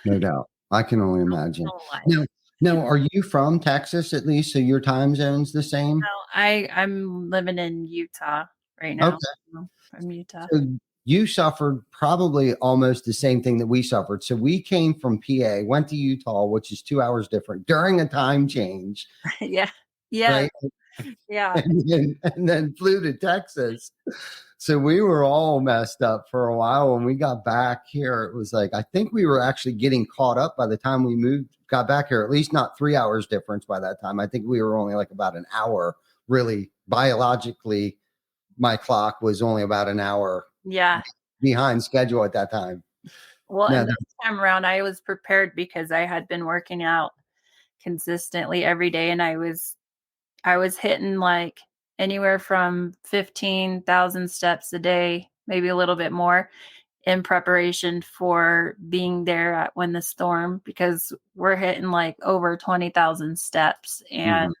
[SPEAKER 1] No doubt. I can only imagine. Now, are you from Texas at least? So your time zone's the same?
[SPEAKER 3] No, I'm living in Utah right now.
[SPEAKER 1] Okay.
[SPEAKER 3] From Utah.
[SPEAKER 1] So you suffered probably almost the same thing that we suffered. So we came from PA, went to Utah, which is 2 hours different during a time change.
[SPEAKER 3] Yeah.
[SPEAKER 1] Right?
[SPEAKER 3] Yeah.
[SPEAKER 1] And then flew to Texas. So we were all messed up for a while. When we got back here, it was like, I think we were actually getting caught up by the time we got back here, at least not 3 hours difference by that time. I think we were only like about an hour, really biologically. My clock was only about an hour behind schedule at that time.
[SPEAKER 3] Well, and this time around, I was prepared because I had been working out consistently every day, and I was hitting like anywhere from 15,000 steps a day, maybe a little bit more, in preparation for being there at Win the Storm, because we're hitting like over 20,000 steps. And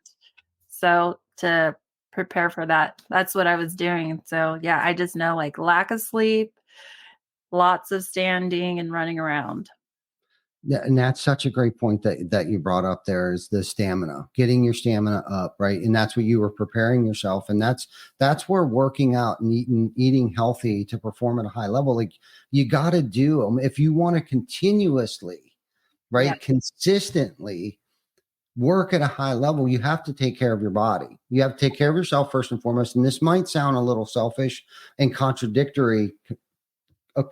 [SPEAKER 3] so to prepare for that, that's what I was doing. And so, I just know like lack of sleep, lots of standing and running around.
[SPEAKER 1] Yeah, and that's such a great point that you brought up there, is the stamina, getting your stamina up, right? And that's what you were preparing yourself. And that's where working out and eating healthy to perform at a high level, like you got to do them if you want to continuously, right? Consistently work at a high level. You have to take care of your body. You have to take care of yourself first and foremost. And this might sound a little selfish and contradictory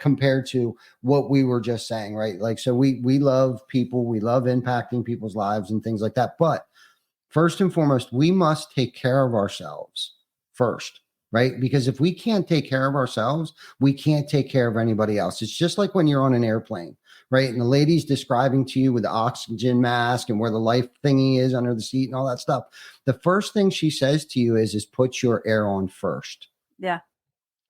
[SPEAKER 1] compared to what we were just saying, right? Like, so we love people, we love impacting people's lives and things like that. But first and foremost, we must take care of ourselves first, right? Because if we can't take care of ourselves, we can't take care of anybody else. It's just like when you're on an airplane, right? And the lady's describing to you with the oxygen mask and where the life thingy is under the seat and all that stuff. The first thing she says to you is put your air on first.
[SPEAKER 3] Yeah.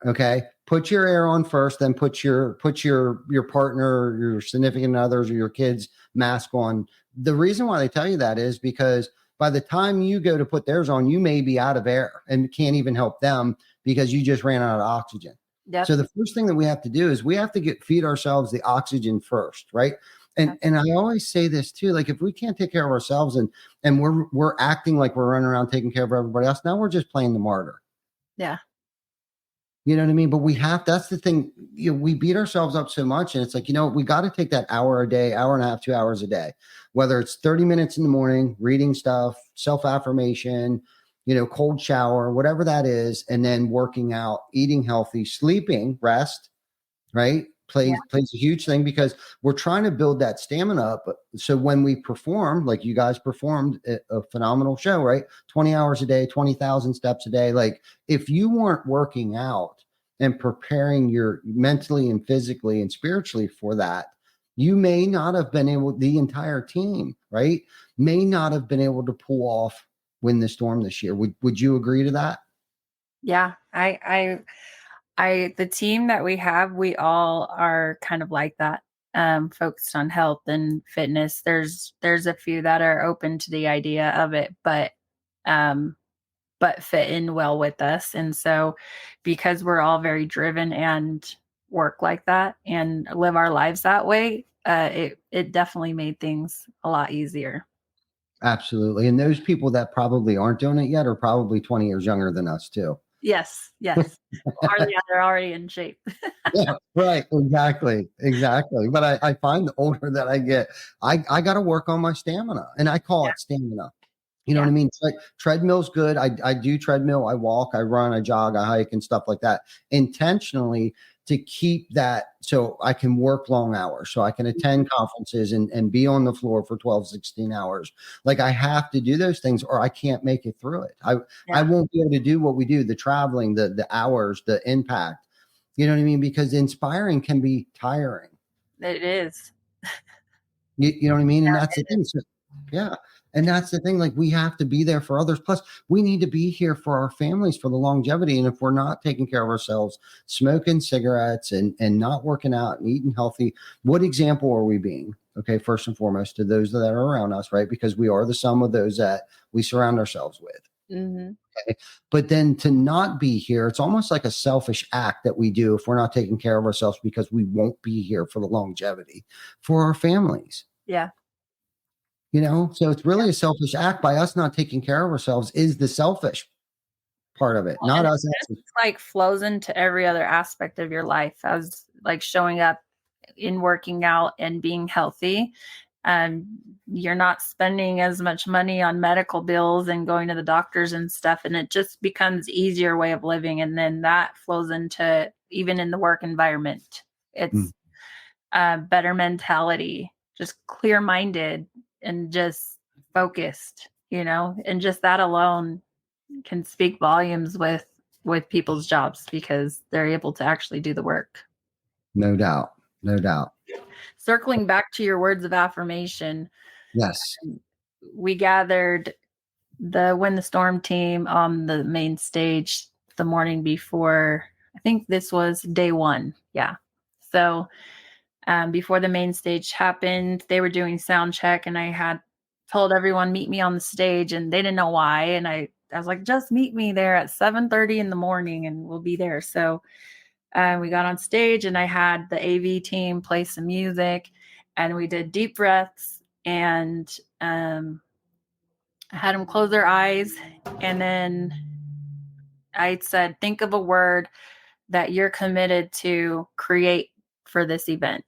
[SPEAKER 1] Okay. Put your air on first, then put your partner, your significant others, or your kids' mask on. The reason why they tell you that is because by the time you go to put theirs on, you may be out of air and can't even help them because you just ran out of oxygen. Yep. So the first thing that we have to do is we have to feed ourselves the oxygen first, right? And I always say this too, like if we can't take care of ourselves and we're acting like we're running around taking care of everybody else, now we're just playing the martyr.
[SPEAKER 3] Yeah.
[SPEAKER 1] You know what I mean? But that's the thing, we beat ourselves up so much, and it's like, we got to take that hour a day, hour and a half, 2 hours a day, whether it's 30 minutes in the morning, reading stuff, self-affirmation, cold shower, whatever that is. And then working out, eating healthy, sleeping, rest, right? Plays a huge thing, because we're trying to build that stamina up. So when we perform, like you guys performed a phenomenal show, right? 20 hours a day, 20,000 steps a day. Like if you weren't working out and preparing your mentally and physically and spiritually for that, you may not have been able, the entire team, right? May not have been able to pull off Win the Storm this year. Would you agree to that?
[SPEAKER 3] Yeah. The team that we have, we all are kind of like that, focused on health and fitness. There's a few that are open to the idea of it, but fit in well with us. And so because we're all very driven and work like that and live our lives that way, it definitely made things a lot easier.
[SPEAKER 1] Absolutely. And those people that probably aren't doing it yet are probably 20 years younger than us too.
[SPEAKER 3] Yes. Or yeah, they're already in shape.
[SPEAKER 1] Yeah, right. Exactly. But I find the older that I get, I got to work on my stamina, and I call it stamina. You know what I mean? Treadmill's good. I do treadmill. I walk, I run, I jog, I hike and stuff like that intentionally to keep that so I can work long hours, so I can attend conferences and be on the floor for 12, 16 hours. Like I have to do those things or I can't make it through it. I won't be able to do what we do, the traveling, the hours, the impact. You know what I mean? Because inspiring can be tiring.
[SPEAKER 3] It is.
[SPEAKER 1] You know what I mean? And that's the thing. So, yeah. And that's the thing, like we have to be there for others. Plus, we need to be here for our families for the longevity. And if we're not taking care of ourselves, smoking cigarettes and not working out and eating healthy, what example are we being? Okay, first and foremost, to those that are around us, right? Because we are the sum of those that we surround ourselves with.
[SPEAKER 3] Mm-hmm.
[SPEAKER 1] Okay. But then to not be here, it's almost like a selfish act that we do if we're not taking care of ourselves, because we won't be here for the longevity for our families.
[SPEAKER 3] Yeah.
[SPEAKER 1] So it's really a selfish act. By us not taking care of ourselves is the selfish part of it, not us.
[SPEAKER 3] It's like flows into every other aspect of your life, as like showing up in working out and being healthy. You're not spending as much money on medical bills and going to the doctors and stuff. And it just becomes easier way of living. And then that flows into even in the work environment. It's better mentality, just clear-minded and just focused, and just that alone can speak volumes with people's jobs, because they're able to actually do the work.
[SPEAKER 1] No doubt.
[SPEAKER 3] Circling back to your words of affirmation.
[SPEAKER 1] Yes.
[SPEAKER 3] We gathered the Win the Storm team on the main stage the morning before. I think this was day 1. Yeah. So before the main stage happened, they were doing sound check, and I had told everyone, meet me on the stage, and they didn't know why. And I was like, just meet me there at 7:30 in the morning and we'll be there. So we got on stage, and I had the AV team play some music, and we did deep breaths, and I had them close their eyes. And then I said, think of a word that you're committed to create for this event,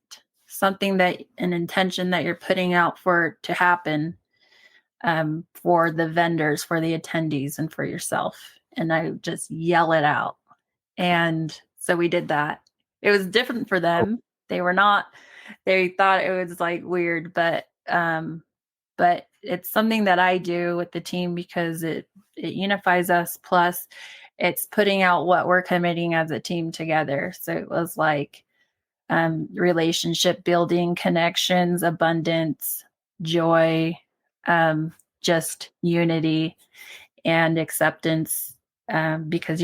[SPEAKER 3] something that an intention that you're putting out for to happen, for the vendors, for the attendees, and for yourself. And I just yell it out. And so we did that. It was different for them. They thought it was like weird, but it's something that I do with the team because it unifies us. Plus it's putting out what we're committing as a team together. So it was like relationship building, connections, abundance, joy, just unity and acceptance, because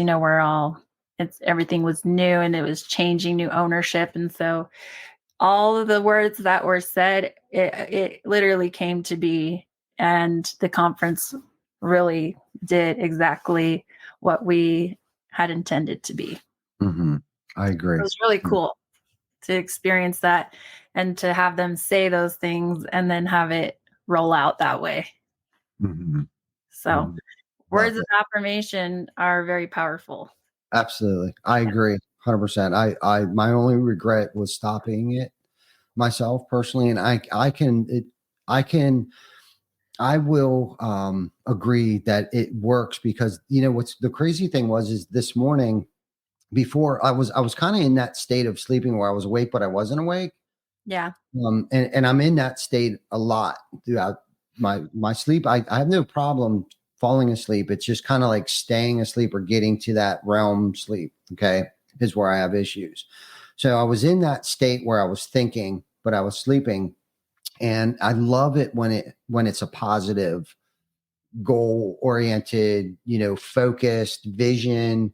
[SPEAKER 3] everything was new and it was changing, new ownership. And so all of the words that were said, it literally came to be, and the conference really did exactly what we had intended to be.
[SPEAKER 1] Mm-hmm. I agree.
[SPEAKER 3] It was really cool. to experience that and to have them say those things and then have it roll out that way.
[SPEAKER 1] Mhm.
[SPEAKER 3] So
[SPEAKER 1] Mhm.
[SPEAKER 3] words
[SPEAKER 1] Love
[SPEAKER 3] of
[SPEAKER 1] it.
[SPEAKER 3] affirmation are very powerful.
[SPEAKER 1] Absolutely. I agree 100%. My only regret was stopping it myself personally. And I will agree that it works because, what's the crazy thing is this morning before I was kind of in that state of sleeping where I was awake, but I wasn't awake.
[SPEAKER 3] Yeah.
[SPEAKER 1] And I'm in that state a lot throughout my sleep. I have no problem falling asleep. It's just kind of like staying asleep or getting to that realm sleep. Okay. Is where I have issues. So I was in that state where I was thinking, but I was sleeping. And I love it when it's a positive, goal oriented, focused vision,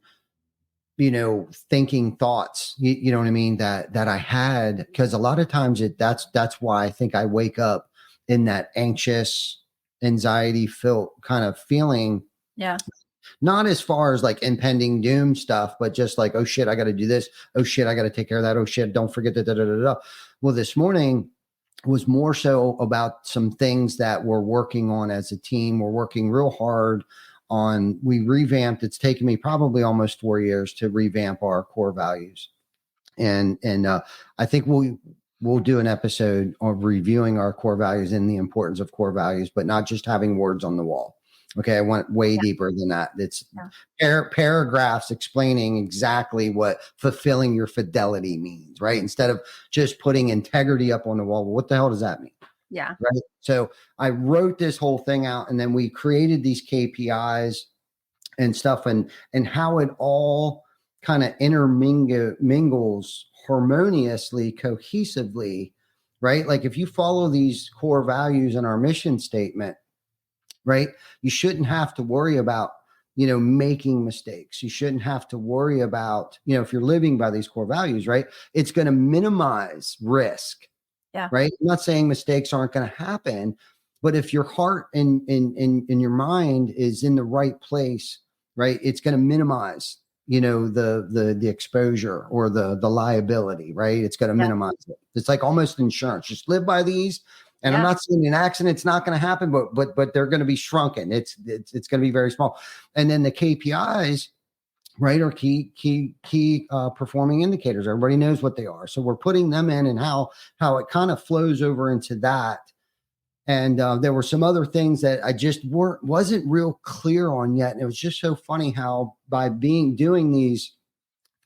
[SPEAKER 1] thinking thoughts, you know what I mean? That I had, because a lot of times that's why I think I wake up in that anxious, anxiety filled kind of feeling,
[SPEAKER 3] Yeah.
[SPEAKER 1] not as far as like impending doom stuff, but just like, oh shit, I got to do this. Oh shit, I got to take care of that. Oh shit, don't forget that. Da, da, da, da. Well, this morning was more so about some things that we're working on as a team. We're working real hard on, we revamped. It's taken me probably almost 4 years to revamp our core values. And I think we'll do an episode of reviewing our core values and the importance of core values, but not just having words on the wall. Okay, I went way deeper than that. It's paragraphs explaining exactly what fulfilling your fidelity means, right? Instead of just putting integrity up on the wall. Well, what the hell does that mean?
[SPEAKER 3] Yeah.
[SPEAKER 1] Right. So I wrote this whole thing out, and then we created these KPIs and stuff, and how it all kind of intermingles harmoniously, cohesively, right? Like if you follow these core values in our mission statement, right, you shouldn't have to worry about making mistakes. You shouldn't have to worry about, if you're living by these core values, right, it's going to minimize risk.
[SPEAKER 3] Yeah.
[SPEAKER 1] Right. I'm not saying mistakes aren't going to happen, but if your heart and in your mind is in the right place, right, it's going to minimize, the exposure or the liability, right? It's going to minimize it. It's like almost insurance. Just live by these. And I'm not saying an accident's not going to happen, but they're going to be shrunken. It's going to be very small. And then the KPIs, right, are key performing indicators. Everybody knows what they are. So we're putting them in, and how it kind of flows over into that. And there were some other things that I just wasn't real clear on yet. And it was just so funny how by doing these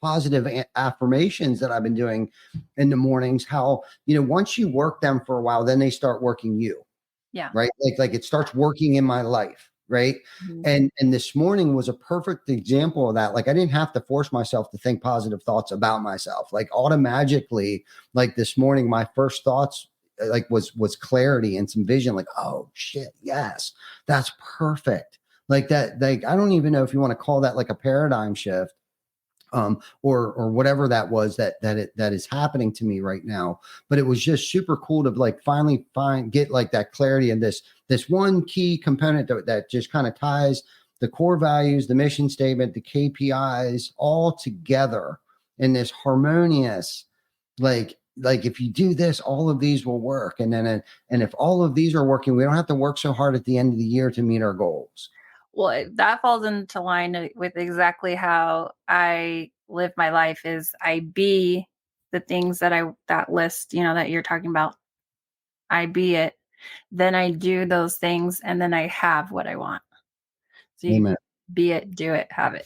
[SPEAKER 1] positive affirmations that I've been doing in the mornings, how, once you work them for a while, then they start working you.
[SPEAKER 3] Yeah.
[SPEAKER 1] Right. Like it starts working in my life. Right. Mm-hmm. And this morning was a perfect example of that. Like I didn't have to force myself to think positive thoughts about myself. Like automatically, like this morning, my first thoughts like was clarity and some vision, like, oh shit, yes, that's perfect. Like that, like, I don't even know if you want to call that like a paradigm shift. Or whatever that was that is happening to me right now. But it was just super cool to like finally get like that clarity and this one key component that just kind of ties the core values, the mission statement, the KPIs all together in this harmonious, like if you do this, all of these will work. And then, and if all of these are working, we don't have to work so hard at the end of the year to meet our goals.
[SPEAKER 3] Well, that falls into line with exactly how I live my life. Is I be the things that list, that you're talking about. I be it, then I do those things, and then I have what I want. So you be it, do it, have it.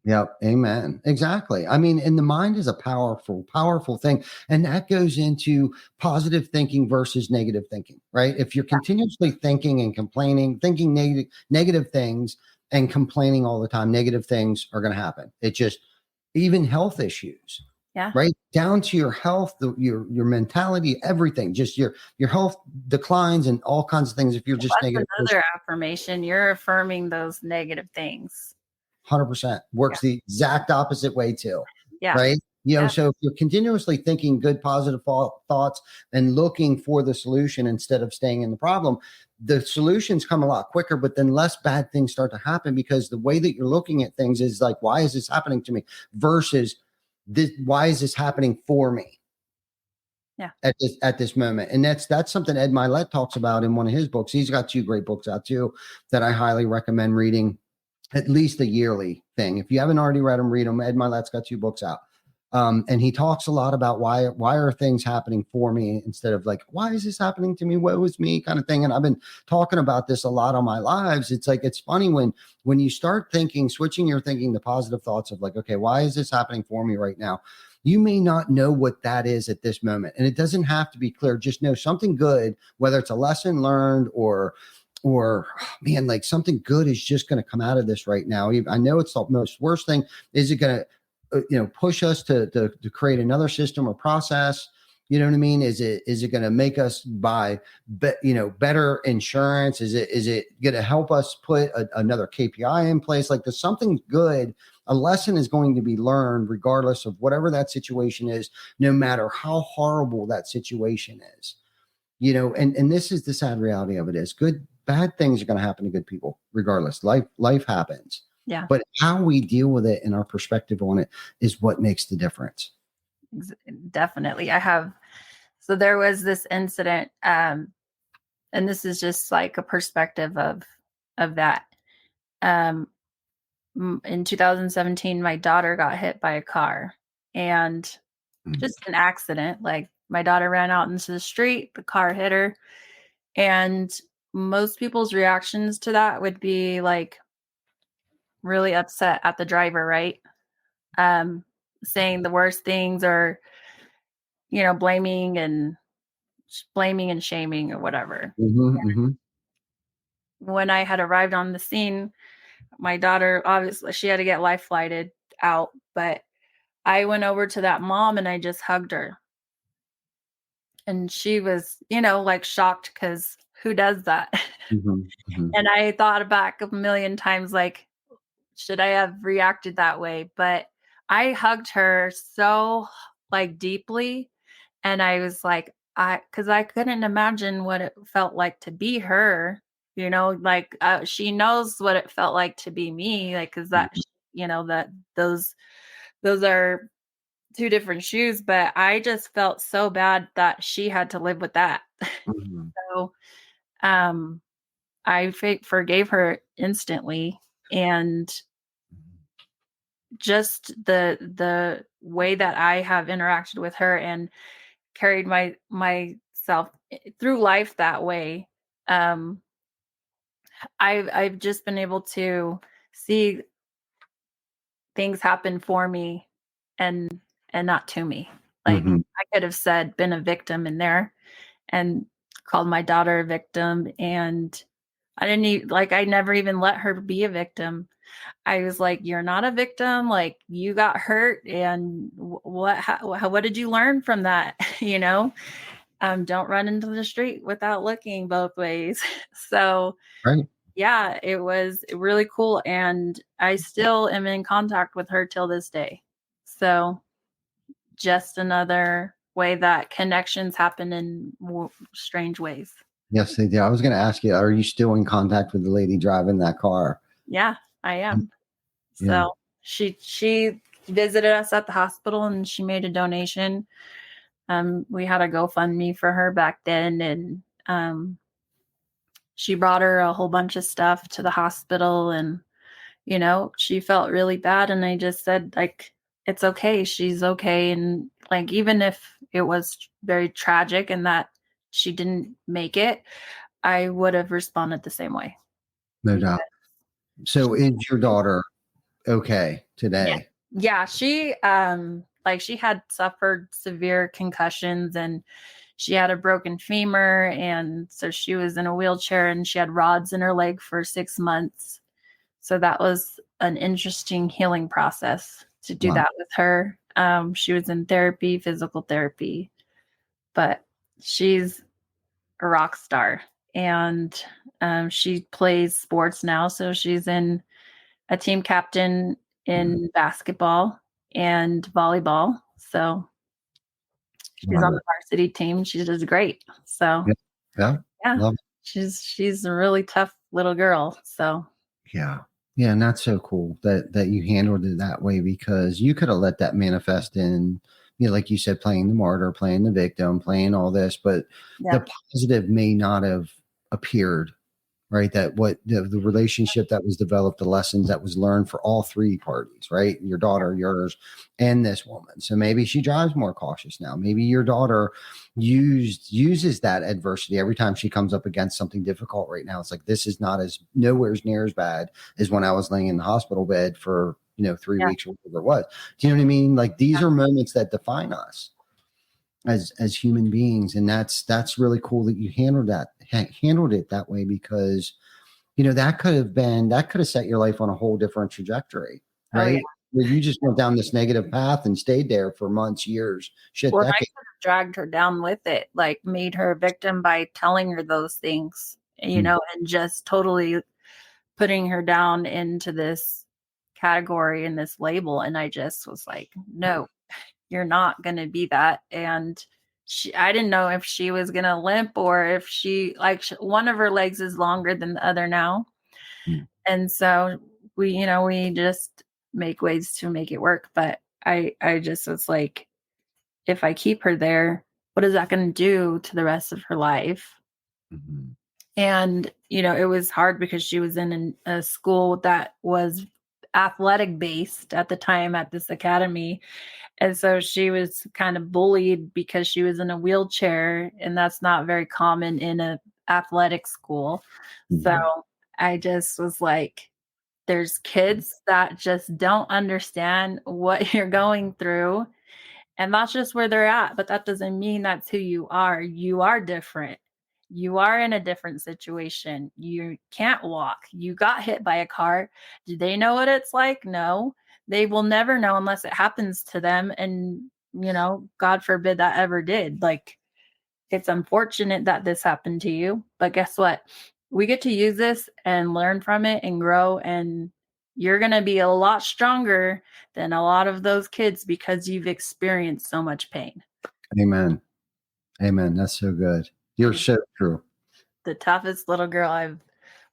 [SPEAKER 1] Yep. Amen. Exactly. I mean, and the mind is a powerful, powerful thing. And that goes into positive thinking versus negative thinking, right? If you're continuously thinking and complaining, thinking negative things and complaining all the time, negative things are going to happen. It just, even health issues, right? Down to your health, your mentality, everything, just your health declines and all kinds of things. If you're just negative.
[SPEAKER 3] Another affirmation, you're affirming those negative things.
[SPEAKER 1] 100% works the exact opposite way too.
[SPEAKER 3] Yeah.
[SPEAKER 1] Right. So if you're continuously thinking good, positive thoughts and looking for the solution instead of staying in the problem, the solutions come a lot quicker, but then less bad things start to happen because the way that you're looking at things is like, why is this happening to me versus this? Why is this happening for me?
[SPEAKER 3] Yeah.
[SPEAKER 1] at this moment. And that's something Ed Milet talks about in one of his books. He's got 2 great books out too that I highly recommend reading, at least a yearly thing. If you haven't already read them, read them. Ed Milet's got 2 books out. And he talks a lot about why are things happening for me instead of like, why is this happening to me? What was me kind of thing. And I've been talking about this a lot on my lives. It's like, it's funny when you start thinking, switching your thinking to positive thoughts of like, okay, why is this happening for me right now? You may not know what that is at this moment. And it doesn't have to be clear. Just know something good, whether it's a lesson learned or man, like something good is just going to come out of this right now. I know it's the most worst thing. Is it going to, push us to create another system or process? You know what I mean? Is it going to make us buy, better insurance? Is it going to help us put another KPI in place? Like there's something good. A lesson is going to be learned regardless of whatever that situation is, no matter how horrible that situation is. And this is the sad reality of it is bad things are going to happen to good people regardless. Life happens.
[SPEAKER 3] Yeah.
[SPEAKER 1] But how we deal with it and our perspective on it is what makes the difference.
[SPEAKER 3] Definitely. So there was this incident, and this is just like a perspective of that. In 2017, my daughter got hit by a car, and just an accident. Like my daughter ran out into the street, the car hit her, and most people's reactions to that would be like really upset at the driver, right? Saying the worst things, or blaming and shaming or whatever. When I had arrived on the scene, my daughter, obviously she had to get life flighted out, but I went over to that mom and I just hugged her. And she was, like shocked, because who does that? And I thought back a million times, like, should I have reacted that way? But I hugged her so like deeply. And I was like, because I couldn't imagine what it felt like to be her, like she knows what it felt like to be me. Like, cause that, that those are 2 different shoes, but I just felt so bad that she had to live with that. So, I forgave her instantly. And just the way that I have interacted with her and carried myself through life that way, I've just been able to see things happen for me and not to me. Like I could have been a victim in there and called my daughter a victim, and I never even let her be a victim. I was like, you're not a victim. Like, you got hurt, and what did you learn from that? Don't run into the street without looking both ways. So,
[SPEAKER 1] Right.
[SPEAKER 3] yeah, it was really cool. And I still am in contact with her till this day. So just another way that connections happen in strange ways.
[SPEAKER 1] Yes, they do. I was going to ask you, are you still in contact with the lady driving that car?
[SPEAKER 3] Yeah, I am.
[SPEAKER 1] Yeah.
[SPEAKER 3] So she visited us at the hospital and she made a donation. We had a GoFundMe for her back then, and she brought her a whole bunch of stuff to the hospital, and she felt really bad, and I just said, like, it's okay, she's okay. And like, even if it was very tragic and that she didn't make it, I would have responded the same way.
[SPEAKER 1] No doubt. So is your daughter okay today?
[SPEAKER 3] Yeah, she she had suffered severe concussions, and she had a broken femur, and so she was in a wheelchair, and she had rods in her leg for 6 months. So that was an interesting healing process to do that with her. She was in therapy, physical therapy, but she's a rock star, and she plays sports now. So she's a team captain in basketball and volleyball. So she's on the varsity team. She does great. So
[SPEAKER 1] yeah. Love it.
[SPEAKER 3] she's a really tough little girl. So
[SPEAKER 1] yeah. Yeah, and that's so cool that you handled it that way, because you could have let that manifest in, like you said, playing the martyr, playing the victim, playing all this, but
[SPEAKER 3] Yeah.
[SPEAKER 1] the positive may not have appeared, right? That what the relationship that was developed, the lessons that was learned for all three parties, right? Your daughter, yours, and this woman. So maybe she drives more cautious now. Maybe your daughter uses that adversity every time she comes up against something difficult right now. It's like, this is not as nowhere near as bad as when I was laying in the hospital bed for 3
[SPEAKER 3] Yeah.
[SPEAKER 1] weeks or whatever it was. Do you know what I mean? Like, these are moments that define us as human beings, and that's really cool that you handled it that way, because that could have set your life on a whole different trajectory,
[SPEAKER 3] Oh yeah.
[SPEAKER 1] right? Where you just went down this negative path and stayed there for months, years,
[SPEAKER 3] Well, I
[SPEAKER 1] decades.
[SPEAKER 3] could have dragged her down with it, like made her a victim by telling her those things, and just totally putting her down into this category and this label. And I just was like, no, you're not going to be that. And I didn't know if she was going to limp, or if one of her legs is longer than the other now.
[SPEAKER 1] Mm.
[SPEAKER 3] And so we just make ways to make it work. But I just was like, if I keep her there, what is that going to do to the rest of her life?
[SPEAKER 1] Mhm.
[SPEAKER 3] And, it was hard because she was in a school that was athletic based at the time at this academy. And so she was kind of bullied because she was in a wheelchair, and that's not very common in a athletic school.
[SPEAKER 1] Mhm.
[SPEAKER 3] So I just was like, there's kids that just don't understand what you're going through. And that's just where they're at. But that doesn't mean that's who you are. You are different. You are in a different situation. You can't walk. You got hit by a car. Do they know what it's like? No. They will never know unless it happens to them. And, God forbid that ever did. Like, it's unfortunate that this happened to you. But guess what? We get to use this and learn from it and grow. And you're going to be a lot stronger than a lot of those kids because you've experienced so much pain.
[SPEAKER 1] Amen. Amen. That's so good. You're so true.
[SPEAKER 3] The toughest little girl I've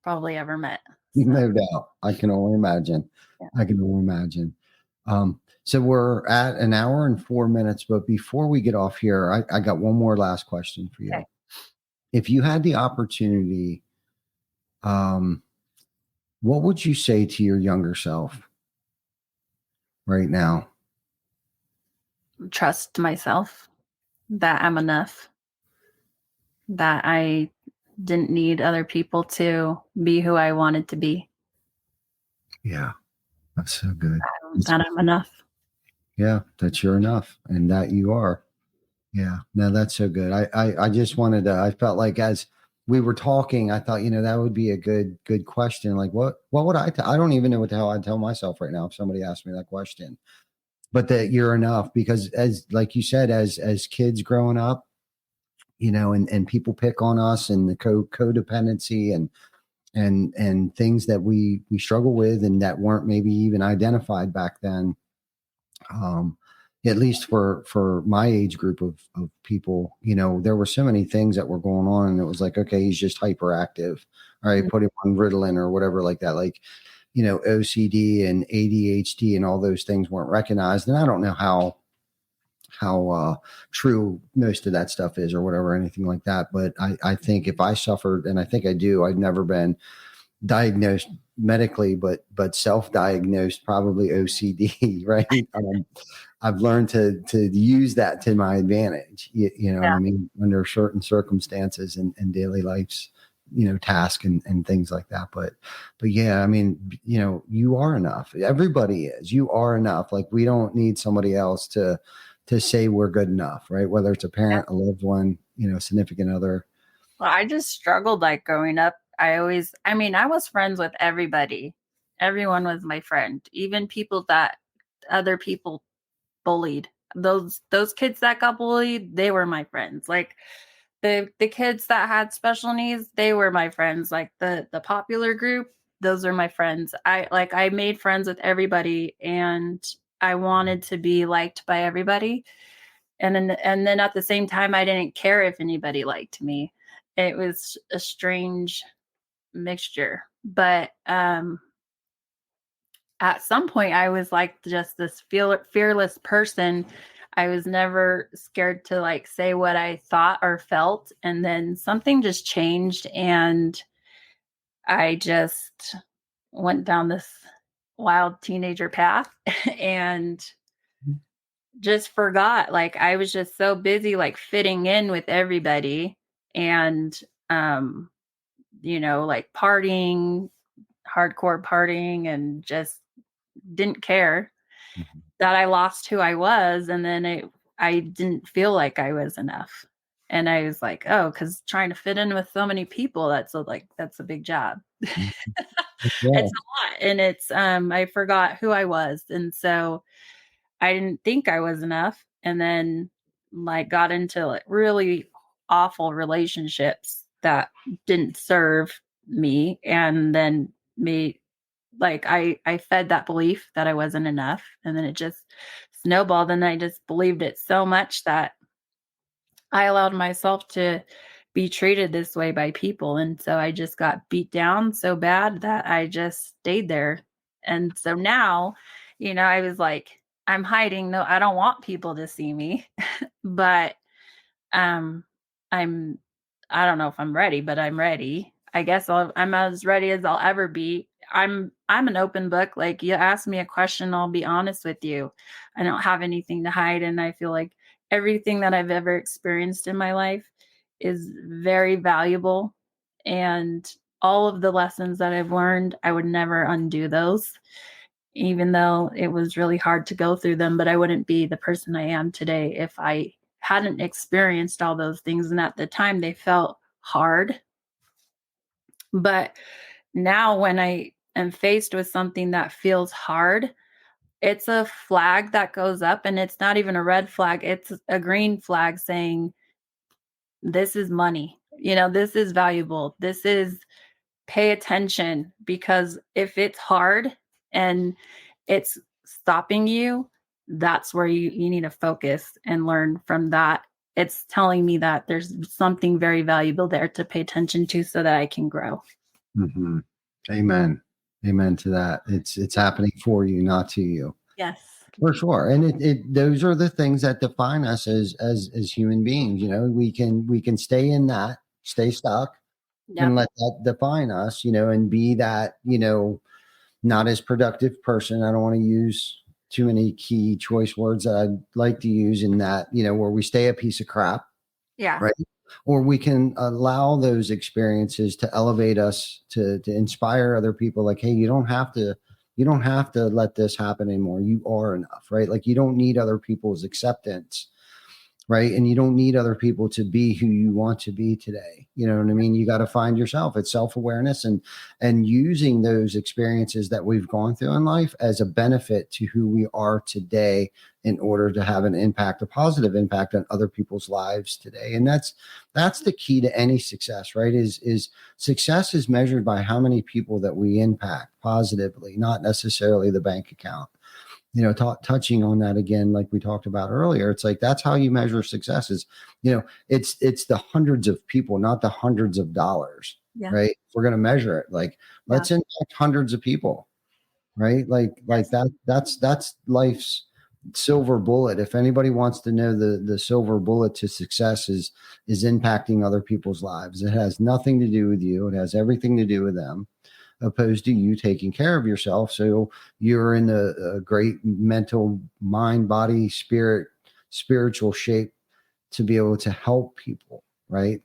[SPEAKER 3] probably ever met. So,
[SPEAKER 1] No doubt. I can only imagine.
[SPEAKER 3] yeah.
[SPEAKER 1] I can only imagine. So we're at an hour and 4 minutes, but before we get off here, I got one more last question for you.
[SPEAKER 3] Okay.
[SPEAKER 1] If you had the opportunity, what would you say to your younger self right now?
[SPEAKER 3] Trust myself, that I'm enough, that I didn't need other people to be who I wanted to be.
[SPEAKER 1] Yeah, that's so good.
[SPEAKER 3] That I'm enough.
[SPEAKER 1] Yeah, that you're enough and that you are. Yeah, no, that's so good. I just wanted to, I felt like as we were talking, I thought, that would be a good question. Like, what would I don't even know what the hell I'd tell myself right now if somebody asked me that question. But that you're enough, because as, like you said, as kids growing up, and people pick on us, and the codependency and things that we struggle with and that weren't maybe even identified back then. At least for my age group of people, there were so many things that were going on, and it was like, okay, he's just hyperactive. All right, put him on Ritalin or whatever like that. Like, OCD and ADHD and all those things weren't recognized. And I don't know how true most of that stuff is or whatever, anything like that. But I think if I suffered, and I think I do, I've never been diagnosed medically, but self-diagnosed, probably OCD, right? I've learned to use that to my advantage, what I mean, under certain circumstances and daily life's, task and things like that. But yeah, I mean, you are enough. Everybody is. You are enough. Like, we don't need somebody else to say we're good enough, right? Whether it's a parent, a loved one, significant other.
[SPEAKER 3] Well, I just struggled like growing up. I was friends with everybody. Everyone was my friend, even people that other people bullied. Those kids that got bullied, they were my friends. Like the kids that had special needs, they were my friends. Like the popular group, those are my friends. I made friends with everybody, and I wanted to be liked by everybody. And then at the same time, I didn't care if anybody liked me. It was a strange mixture. But at some point, I was like just this fearless person. I was never scared to like say what I thought or felt. And then something just changed and I just went down this wild teenager path and just forgot. Like I was just so busy like fitting in with everybody and um like partying, hardcore partying and just didn't care
[SPEAKER 1] Mhm.
[SPEAKER 3] that I lost who I was and then I didn't feel like I was enough. And I was like, oh, cuz trying to fit in with so many people that's a big job.
[SPEAKER 1] Mhm.
[SPEAKER 3] It's
[SPEAKER 1] Yeah.
[SPEAKER 3] a lot and it's I forgot who I was and so I didn't think I was enough and then like got into like really awful relationships that didn't serve me and then me like I fed that belief that I wasn't enough and then it just snowballed and I just believed it so much that I allowed myself to be treated this way by people and so I just got beat down so bad that I just stayed there. And so now, I was like I'm hiding. No, I don't want people to see me. But um I'm I don't know if I'm ready, but I'm ready. I guess I'm as ready as I'll ever be. I'm an open book. Like you ask me a question, I'll be honest with you. I don't have anything to hide and I feel like everything that I've ever experienced in my life is very valuable and all of the lessons that I've learned, I would never undo those even though it was really hard to go through them, but I wouldn't be the person I am today if I hadn't experienced all those things. And at the time, they felt hard. But now, when I am faced with something that feels hard, it's a flag that goes up, and it's not even a red flag, it's a green flag saying, this is money. This is valuable. This is pay attention because if it's hard and it's stopping you, that's where you need to focus and learn from that. It's telling me that there's something very valuable there to pay attention to so that I can grow.
[SPEAKER 1] Mhm. Amen. Amen to that. It's happening for you, not to you.
[SPEAKER 3] Yes.
[SPEAKER 1] For sure. And it those are the things that define us as human beings. We can stay in that, stay stuck and
[SPEAKER 3] Yep.
[SPEAKER 1] let that define us, and be that, not as productive person. I don't want to use too many key choice words that I'd like to use in that, where we stay a piece of crap,
[SPEAKER 3] Yeah.
[SPEAKER 1] right? Or we can allow those experiences to elevate us to inspire other people. Like, hey, you don't have to let this happen anymore. You are enough, right? Like you don't need other people's acceptance, right? And you don't need other people to be who you want to be today. You know what I mean? You got to find yourself. It's self-awareness and using those experiences that we've gone through in life as a benefit to who we are today in order to have an impact, a positive impact on other people's lives today. And that's the key to any success, right? Is success is measured by how many people that we impact positively, not necessarily the bank account. Touching on that again, like we talked about earlier, it's like that's how you measure success. It's the hundreds of people, not the hundreds of dollars,
[SPEAKER 3] Yeah.
[SPEAKER 1] right? If we're going to measure it, like
[SPEAKER 3] Yeah.
[SPEAKER 1] let's impact hundreds of people, right? Like
[SPEAKER 3] Yes.
[SPEAKER 1] that's life's silver bullet. If anybody wants to know the silver bullet to success is impacting other people's lives. It has nothing to do with you. It has everything to do with them, opposed to you taking care of yourself. So you're in a great mental, mind, body, spiritual shape to be able to help people, right?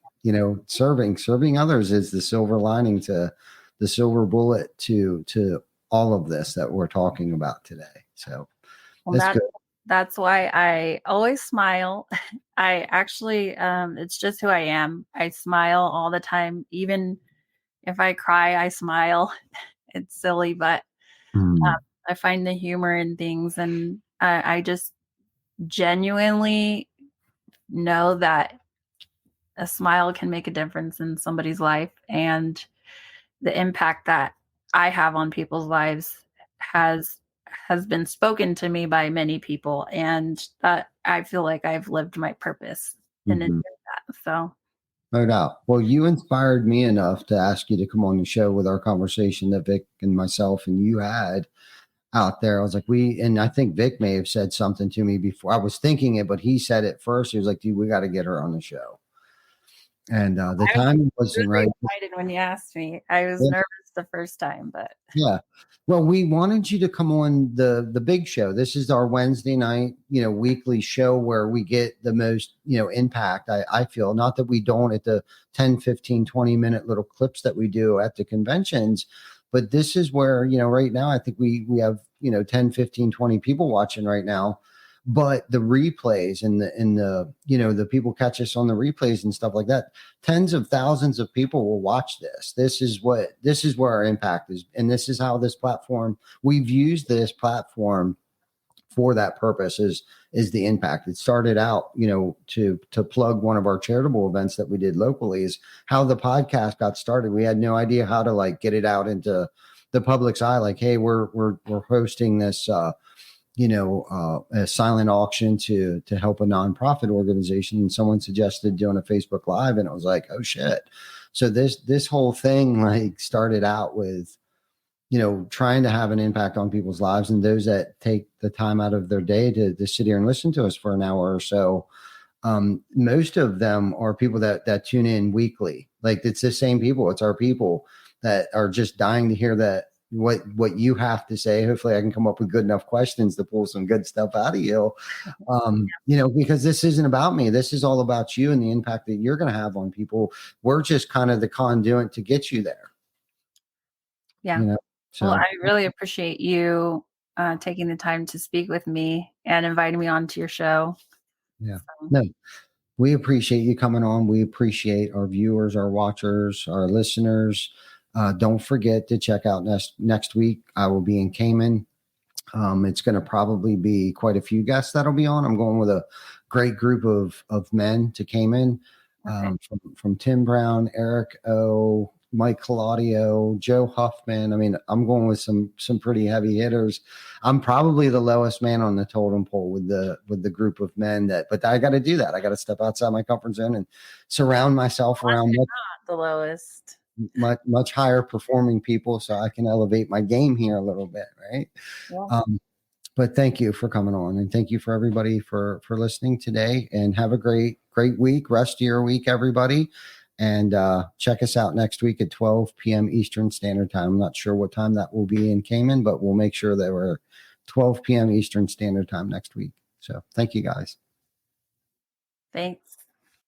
[SPEAKER 1] Serving others is the silver lining to the silver bullet to all of this that we're talking about today. So
[SPEAKER 3] Well,
[SPEAKER 1] that's good.
[SPEAKER 3] that's why I always smile. I actually, it's just who I am. I smile all the time. Even if I cry, I smile. It's silly, but
[SPEAKER 1] Mm.
[SPEAKER 3] I find the humor in things, and I just genuinely know that a smile can make a difference in somebody's life, and the impact that I have on people's lives has has been spoken to me by many people, and that I feel like I've lived my purpose and
[SPEAKER 1] Mhm.
[SPEAKER 3] enjoyed that. So
[SPEAKER 1] No doubt. Well, you inspired me enough to ask you to come on the show with our conversation that Vic and myself and you had. out there. I was like, and I think Vic may have said something to me before. I was thinking it, but he said it first. He was like, dude, we got to get her on the show. And the
[SPEAKER 3] I was
[SPEAKER 1] timing wasn't
[SPEAKER 3] really
[SPEAKER 1] right.
[SPEAKER 3] excited when you asked me. I was nervous the first time, but
[SPEAKER 1] Yeah. Well, we wanted you to come on the big show. This is our Wednesday night, weekly show where we get the most, impact. I feel, not that we don't at the 10, 15, 20-minute little clips that we do at the conventions, but this is where, right now, I think we have, 10, 15, 20 people watching right now. But the replays and the people catch us on the replays and stuff like that. Tens of thousands of people will watch this. This is where our impact is. And this is how we've used this platform for that purpose is the impact. It started out, to plug one of our charitable events that we did locally, is how the podcast got started. We had no idea how to like get it out into the public's eye. Like, hey, we're hosting this, a silent auction to help a nonprofit organization. And someone suggested doing a Facebook Live, and it was like, oh shit. So this whole thing like started out with, trying to have an impact on people's lives, and those that take the time out of their day to sit here and listen to us for an hour or so. Most of them are people that tune in weekly. Like, it's the same people. It's our people that are just dying to hear that, what you have to say. Hopefully I can come up with good enough questions to pull some good stuff out of you. Because this isn't about me. This is all about you and the impact that you're going to have on people. We're just kind of the conduit to get you there.
[SPEAKER 3] Yeah.
[SPEAKER 1] So
[SPEAKER 3] well, I really appreciate you taking the time to speak with me and inviting me onto your show.
[SPEAKER 1] Yeah. No, we appreciate you coming on. We appreciate our viewers, our watchers, our listeners. Don't forget to check out next week. I will be in Cayman. It's going to probably be quite a few guests that'll be on. I'm going with a great group of men to Cayman, from Tim Brown, Eric O, Mike Claudio, Joe Huffman. I mean, I'm going with some pretty heavy hitters. I'm probably the lowest man on the totem pole with the group of men but I got to do that. I got to step outside my comfort zone and surround myself around
[SPEAKER 3] not the lowest.
[SPEAKER 1] Much higher performing people, so I can elevate my game here a little bit, right?
[SPEAKER 3] Yeah.
[SPEAKER 1] But thank you for coming on, and thank you for everybody for listening today, and have a great week, rest of your week, everybody. And check us out next week at 12 p.m. Eastern Standard Time. I'm not sure what time that will be in Cayman, but we'll make sure that we're 12 p.m. Eastern Standard Time next week. So thank you, guys.
[SPEAKER 3] Thanks.